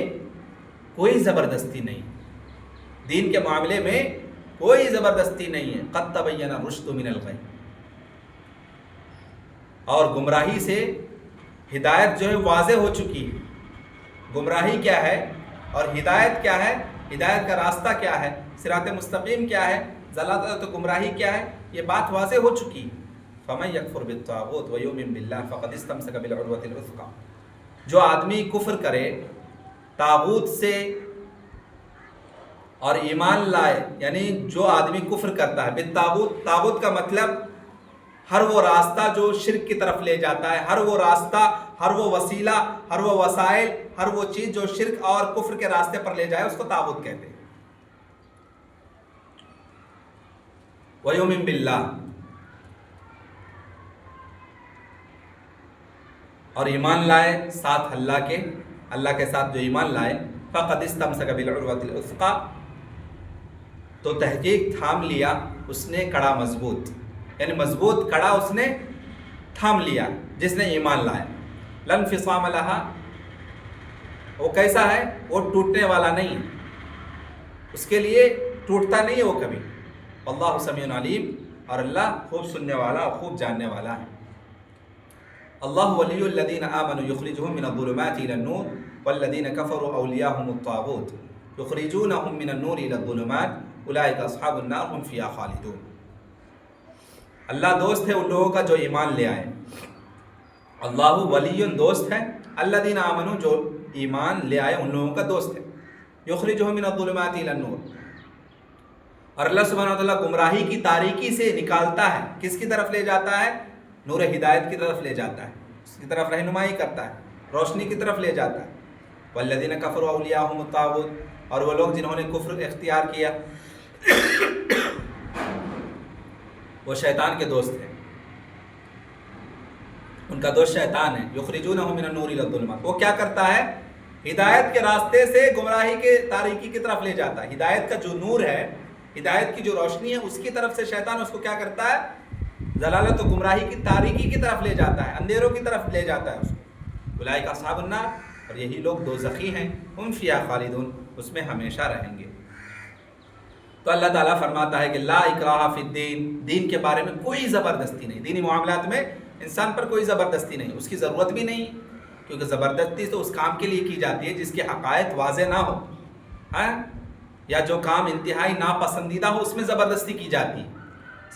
کوئی زبردستی نہیں، دین کے معاملے میں کوئی زبردستی نہیں ہے۔ قد تبین الرشد من الغی، اور گمراہی سے ہدایت جو ہے واضح ہو چکی ہے۔ گمراہی کیا ہے اور ہدایت کیا ہے، ہدایت کا راستہ کیا ہے، صراط مستقیم کیا ہے، ضلالت و گمراہی کیا ہے، یہ بات واضح ہو چکی ہے۔ فمن یکفر بالطاغوت ویؤمن باللہ فقد استمسک بالعروۃ الوثقی، جو آدمی کفر کرے طاغوت سے اور ایمان لائے، یعنی جو آدمی کفر کرتا ہے بالطاغوت، طاغوت کا مطلب ہر وہ راستہ جو شرک کی طرف لے جاتا ہے، ہر وہ راستہ، ہر وہ وسیلہ، ہر وہ وسائل، ہر وہ چیز جو شرک اور کفر کے راستے پر لے جائے، اس کو طاغوت کہتے ہیں۔ وَيُؤْمِن بِاللَّهِ، اور ایمان لائے ساتھ اللہ کے ساتھ جو ایمان لائے، فَقَدِ اسْتَمْسَكَ بِالْعُرْوَةِ الْوُثْقَىٰ، تو تحقیق تھام لیا اس نے کڑا مضبوط، یعنی مضبوط کڑا اس نے تھام لیا جس نے ایمان لایا۔ لن انفصام لها، وہ کیسا ہے، وہ ٹوٹنے والا نہیں ہے، اس کے لیے ٹوٹتا نہیں ہے وہ کبھی۔ اللہ سمیع علیم، اور اللہ خوب سننے والا اور خوب جاننے والا ہے۔ اللہ ولی الذین آمنوا یخرجهم من الظلمات الى النور والذین کفروا اولیاءهم الطاغوت یخرجونهم من النور الى الظلمات اولئک اصحاب النار هم فیہا خالدون۔ اللہ دوست ہے ان لوگوں کا جو ایمان لے آئے، اللہ ولی دوست ہے، الذین آمنوا جو ایمان لے آئے ان لوگوں کا دوست ہے، یخرجهم من الظلمات الى النور، اور اللہ سبحانہ وتعالیٰ گمراہی کی تاریکی سے نکالتا ہے، کس کی طرف لے جاتا ہے، نور ہدایت کی طرف لے جاتا ہے، اس کی طرف رہنمائی کرتا ہے، روشنی کی طرف لے جاتا ہے۔ والذین کفروا اولیاءہم الطاغوت، اور وہ لوگ جنہوں نے کفر اختیار کیا وہ شیطان کے دوست ہیں، ان کا دوست شیطان ہے۔ یخرجونہم من النور الی الظلمات، وہ کیا کرتا ہے، ہدایت کے راستے سے گمراہی کے تاریکی کی طرف لے جاتا ہے۔ ہدایت کا جو نور ہے، ہدایت کی جو روشنی ہے، اس کی طرف سے شیطان اس کو کیا کرتا ہے، ضلالت و گمراہی کی تاریکی کی طرف لے جاتا ہے، اندھیروں کی طرف لے جاتا ہے اس کو۔ اولئک اصحاب النار، اور یہی لوگ دوزخی ہیں، ہم فیہا خالدون، اس میں ہمیشہ رہیں گے۔ تو اللہ تعالیٰ فرماتا ہے کہ لا اکراہ فی الدین، دین کے بارے میں کوئی زبردستی نہیں، دینی معاملات میں انسان پر کوئی زبردستی نہیں، اس کی ضرورت بھی نہیں، کیونکہ زبردستی تو اس کام کے لیے کی جاتی ہے جس کے حقائق واضح نہ ہو، یا جو کام انتہائی ناپسندیدہ ہو اس میں زبردستی کی جاتی ہے۔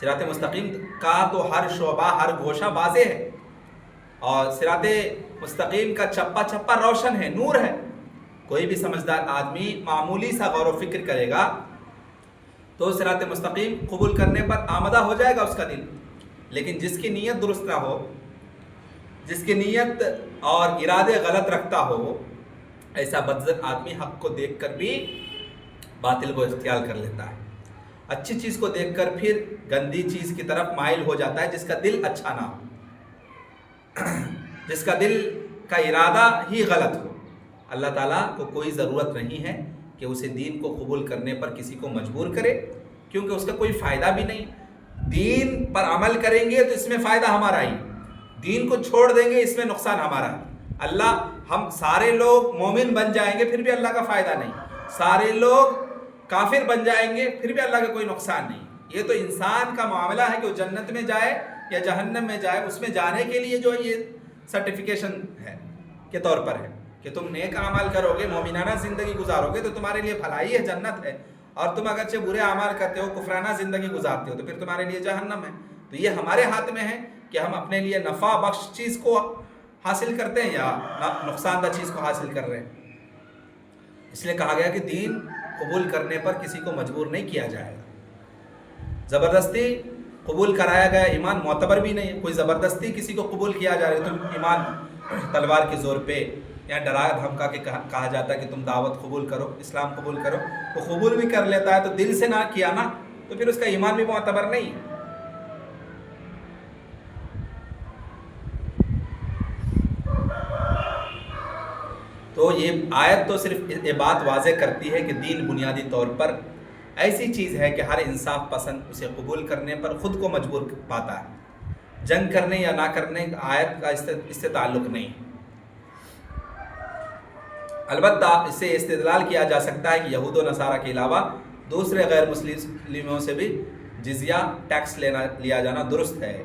صراط مستقیم کا تو ہر شعبہ، ہر گوشہ واضح ہے، اور صراط مستقیم کا چپا چپا روشن ہے، نور ہے۔ کوئی بھی سمجھدار آدمی معمولی سا غور و فکر کرے گا تو صراط مستقیم قبول کرنے پر آمدہ ہو جائے گا اس کا دل، لیکن جس کی نیت درست نہ ہو، جس کی نیت اور ارادے غلط رکھتا ہو، ایسا بدظن آدمی حق کو دیکھ کر بھی باطل کو اختیار کر لیتا ہے، اچھی چیز کو دیکھ کر پھر گندی چیز کی طرف مائل ہو جاتا ہے، جس کا دل اچھا نہ ہو، جس کا دل کا ارادہ ہی غلط ہو۔ اللہ تعالیٰ کو کوئی ضرورت نہیں ہے کہ اسے دین کو قبول کرنے پر کسی کو مجبور کرے، کیونکہ اس کا کوئی فائدہ بھی نہیں۔ دین پر عمل کریں گے تو اس میں فائدہ ہمارا ہی، دین کو چھوڑ دیں گے اس میں نقصان ہمارا ہے۔ اللہ، ہم سارے لوگ مومن بن جائیں گے پھر بھی اللہ کا فائدہ نہیں، سارے لوگ کافر بن جائیں گے پھر بھی اللہ کا کوئی نقصان نہیں۔ یہ تو انسان کا معاملہ ہے کہ وہ جنت میں جائے یا جہنم میں جائے، اس میں جانے کے لیے جو یہ سرٹیفیکیشن ہے کے طور پر ہے کہ تم نیک اعمال کرو گے، مومنانہ زندگی گزارو گے تو تمہارے لیے بھلائی ہے، جنت ہے، اور تم اگرچہ برے اعمال کرتے ہو، کفرانہ زندگی گزارتے ہو تو پھر تمہارے لیے جہنم ہے۔ تو یہ ہمارے ہاتھ میں ہے کہ ہم اپنے لیے نفع بخش چیز کو حاصل کرتے ہیں یا نقصان دہ چیز کو حاصل کر رہے ہیں۔ اس لیے کہا گیا کہ دین قبول کرنے پر کسی کو مجبور نہیں کیا جائے گا، زبردستی قبول کرایا گیا ایمان معتبر بھی نہیں ہے۔ کوئی زبردستی کسی کو قبول کیا جا رہا ہے، تم ایمان تلوار کے زور پہ یا ڈرا دھمکا کے کہا جاتا ہے کہ تم دعوت قبول کرو، اسلام قبول کرو، وہ قبول بھی کر لیتا ہے تو دل سے نہ کیا نا، تو پھر اس کا ایمان بھی معتبر نہیں ہے۔ تو یہ آیت تو صرف یہ بات واضح کرتی ہے کہ دین بنیادی طور پر ایسی چیز ہے کہ ہر انصاف پسند اسے قبول کرنے پر خود کو مجبور پاتا ہے، جنگ کرنے یا نہ کرنے آیت کا اس سے تعلق نہیں۔ البتہ اس سے استدلال کیا جا سکتا ہے کہ یہود و نصارہ کے علاوہ دوسرے غیر مسلموں سے بھی جزیہ ٹیکس لیا جانا درست ہے۔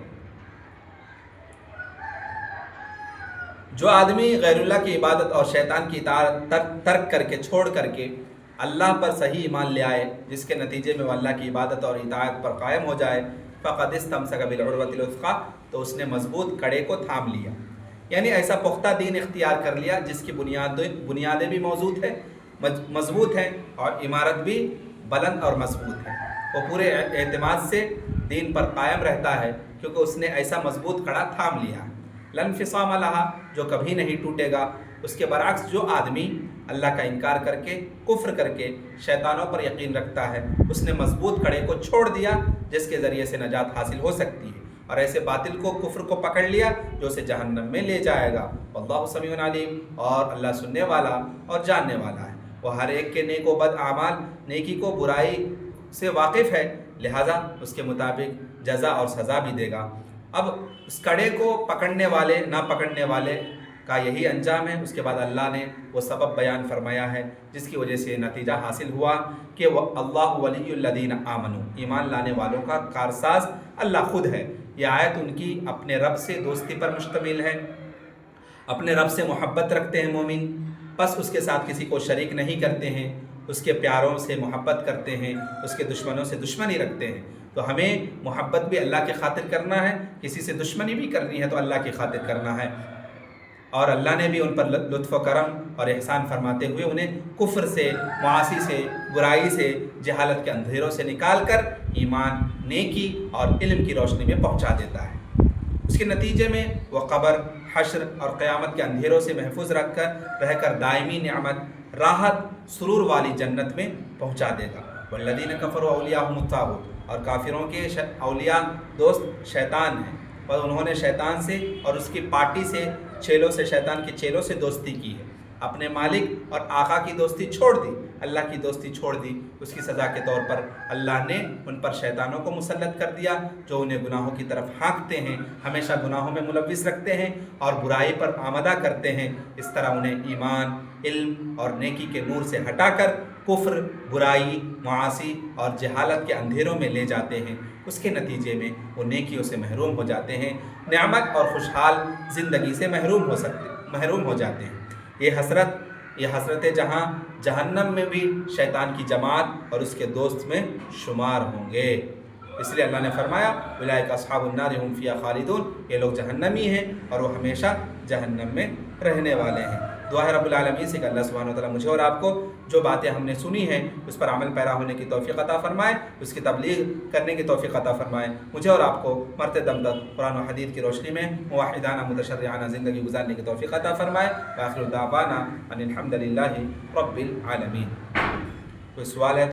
جو آدمی غیر اللہ کی عبادت اور شیطان کی اطاعت ترک کر کے چھوڑ کر کے اللہ پر صحیح ایمان لے آئے، جس کے نتیجے میں وہ اللہ کی عبادت اور اطاعت پر قائم ہو جائے، فقد استمسک بالعروۃ الوثقی، تو اس نے مضبوط کڑے کو تھام لیا، یعنی ایسا پختہ دین اختیار کر لیا جس کی بنیادیں بھی مضبوط ہیں اور عمارت بھی بلند اور مضبوط ہے۔ وہ پورے اعتماد سے دین پر قائم رہتا ہے کیونکہ اس نے ایسا مضبوط کڑا تھام لیا، لا انفصام لہا، جو کبھی نہیں ٹوٹے گا۔ اس کے برعکس جو آدمی اللہ کا انکار کر کے، کفر کر کے شیطانوں پر یقین رکھتا ہے، اس نے مضبوط کڑے کو چھوڑ دیا جس کے ذریعے سے نجات حاصل ہو سکتی ہے، اور ایسے باطل کو، کفر کو پکڑ لیا جو اسے جہنم میں لے جائے گا۔ واللہ سمیع علیم، اور اللہ سننے والا اور جاننے والا ہے، وہ ہر ایک کے نیک و بد اعمال، نیکی کو برائی سے واقف ہے، لہذا اس کے مطابق جزا اور سزا بھی دے گا۔ اب اس کڑے کو پکڑنے والے، نہ پکڑنے والے کا یہی انجام ہے۔ اس کے بعد اللہ نے وہ سبب بیان فرمایا ہے جس کی وجہ سے یہ نتیجہ حاصل ہوا کہ وہ اللہ ولی الذین آمنوا، ایمان لانے والوں کا کارساز اللہ خود ہے۔ یہ آیت ان کی اپنے رب سے دوستی پر مشتمل ہے، اپنے رب سے محبت رکھتے ہیں مومن، بس اس کے ساتھ کسی کو شریک نہیں کرتے ہیں، اس کے پیاروں سے محبت کرتے ہیں، اس کے دشمنوں سے دشمنی رکھتے ہیں۔ تو ہمیں محبت بھی اللہ کی خاطر کرنا ہے، کسی سے دشمنی بھی کرنی ہے تو اللہ کی خاطر کرنا ہے، اور اللہ نے بھی ان پر لطف و کرم اور احسان فرماتے ہوئے انہیں کفر سے، معاصی سے، برائی سے، جہالت کے اندھیروں سے نکال کر ایمان، نیکی اور علم کی روشنی میں پہنچا دیتا ہے۔ اس کے نتیجے میں وہ قبر، حشر اور قیامت کے اندھیروں سے محفوظ رہ کر دائمی نعمت، راحت، سرور والی جنت میں پہنچا دے گا۔ والذین کفروا اولیاءہم الطاغوت، اور کافروں کے اولیاء، دوست شیطان ہیں، اور انہوں نے شیطان سے اور اس کی پارٹی سے، چیلوں سے، شیطان کے چیلوں سے دوستی کی ہے، اپنے مالک اور آقا کی دوستی چھوڑ دی، اللہ کی دوستی چھوڑ دی۔ اس کی سزا کے طور پر اللہ نے ان پر شیطانوں کو مسلط کر دیا جو انہیں گناہوں کی طرف ہانکتے ہیں، ہمیشہ گناہوں میں ملوث رکھتے ہیں اور برائی پر آمادہ کرتے ہیں۔ اس طرح انہیں ایمان، علم اور نیکی کے نور سے ہٹا کر کفر، برائی، معاصی اور جہالت کے اندھیروں میں لے جاتے ہیں۔ اس کے نتیجے میں وہ نیکیوں سے محروم ہو جاتے ہیں، نعمت اور خوشحال زندگی سے محروم ہو جاتے ہیں۔ یہ حسرت جہاں جہنم میں بھی شیطان کی جماعت اور اس کے دوست میں شمار ہوں گے۔ اس لیے اللہ نے فرمایا اولئک اصحاب النار هم فیہا خالدون، یہ لوگ جہنمی ہیں اور وہ ہمیشہ جہنم میں رہنے والے ہیں۔ دعا ہے رب العالمین سے کہ اللہ سبحانہ وتعالیٰ مجھے اور آپ کو جو باتیں ہم نے سنی ہیں اس پر عمل پیرا ہونے کی توفیق عطا فرمائے، اس کی تبلیغ کرنے کی توفیق عطا فرمائے، مجھے اور آپ کو مرتے دم تک قرآن و حدیث کی روشنی میں موحدانہ متشرعانہ زندگی گزارنے کی توفیق عطا فرمائے۔ وآخر دعوانا ان الحمد للہ رب العالمین۔ کوئی سوال ہے؟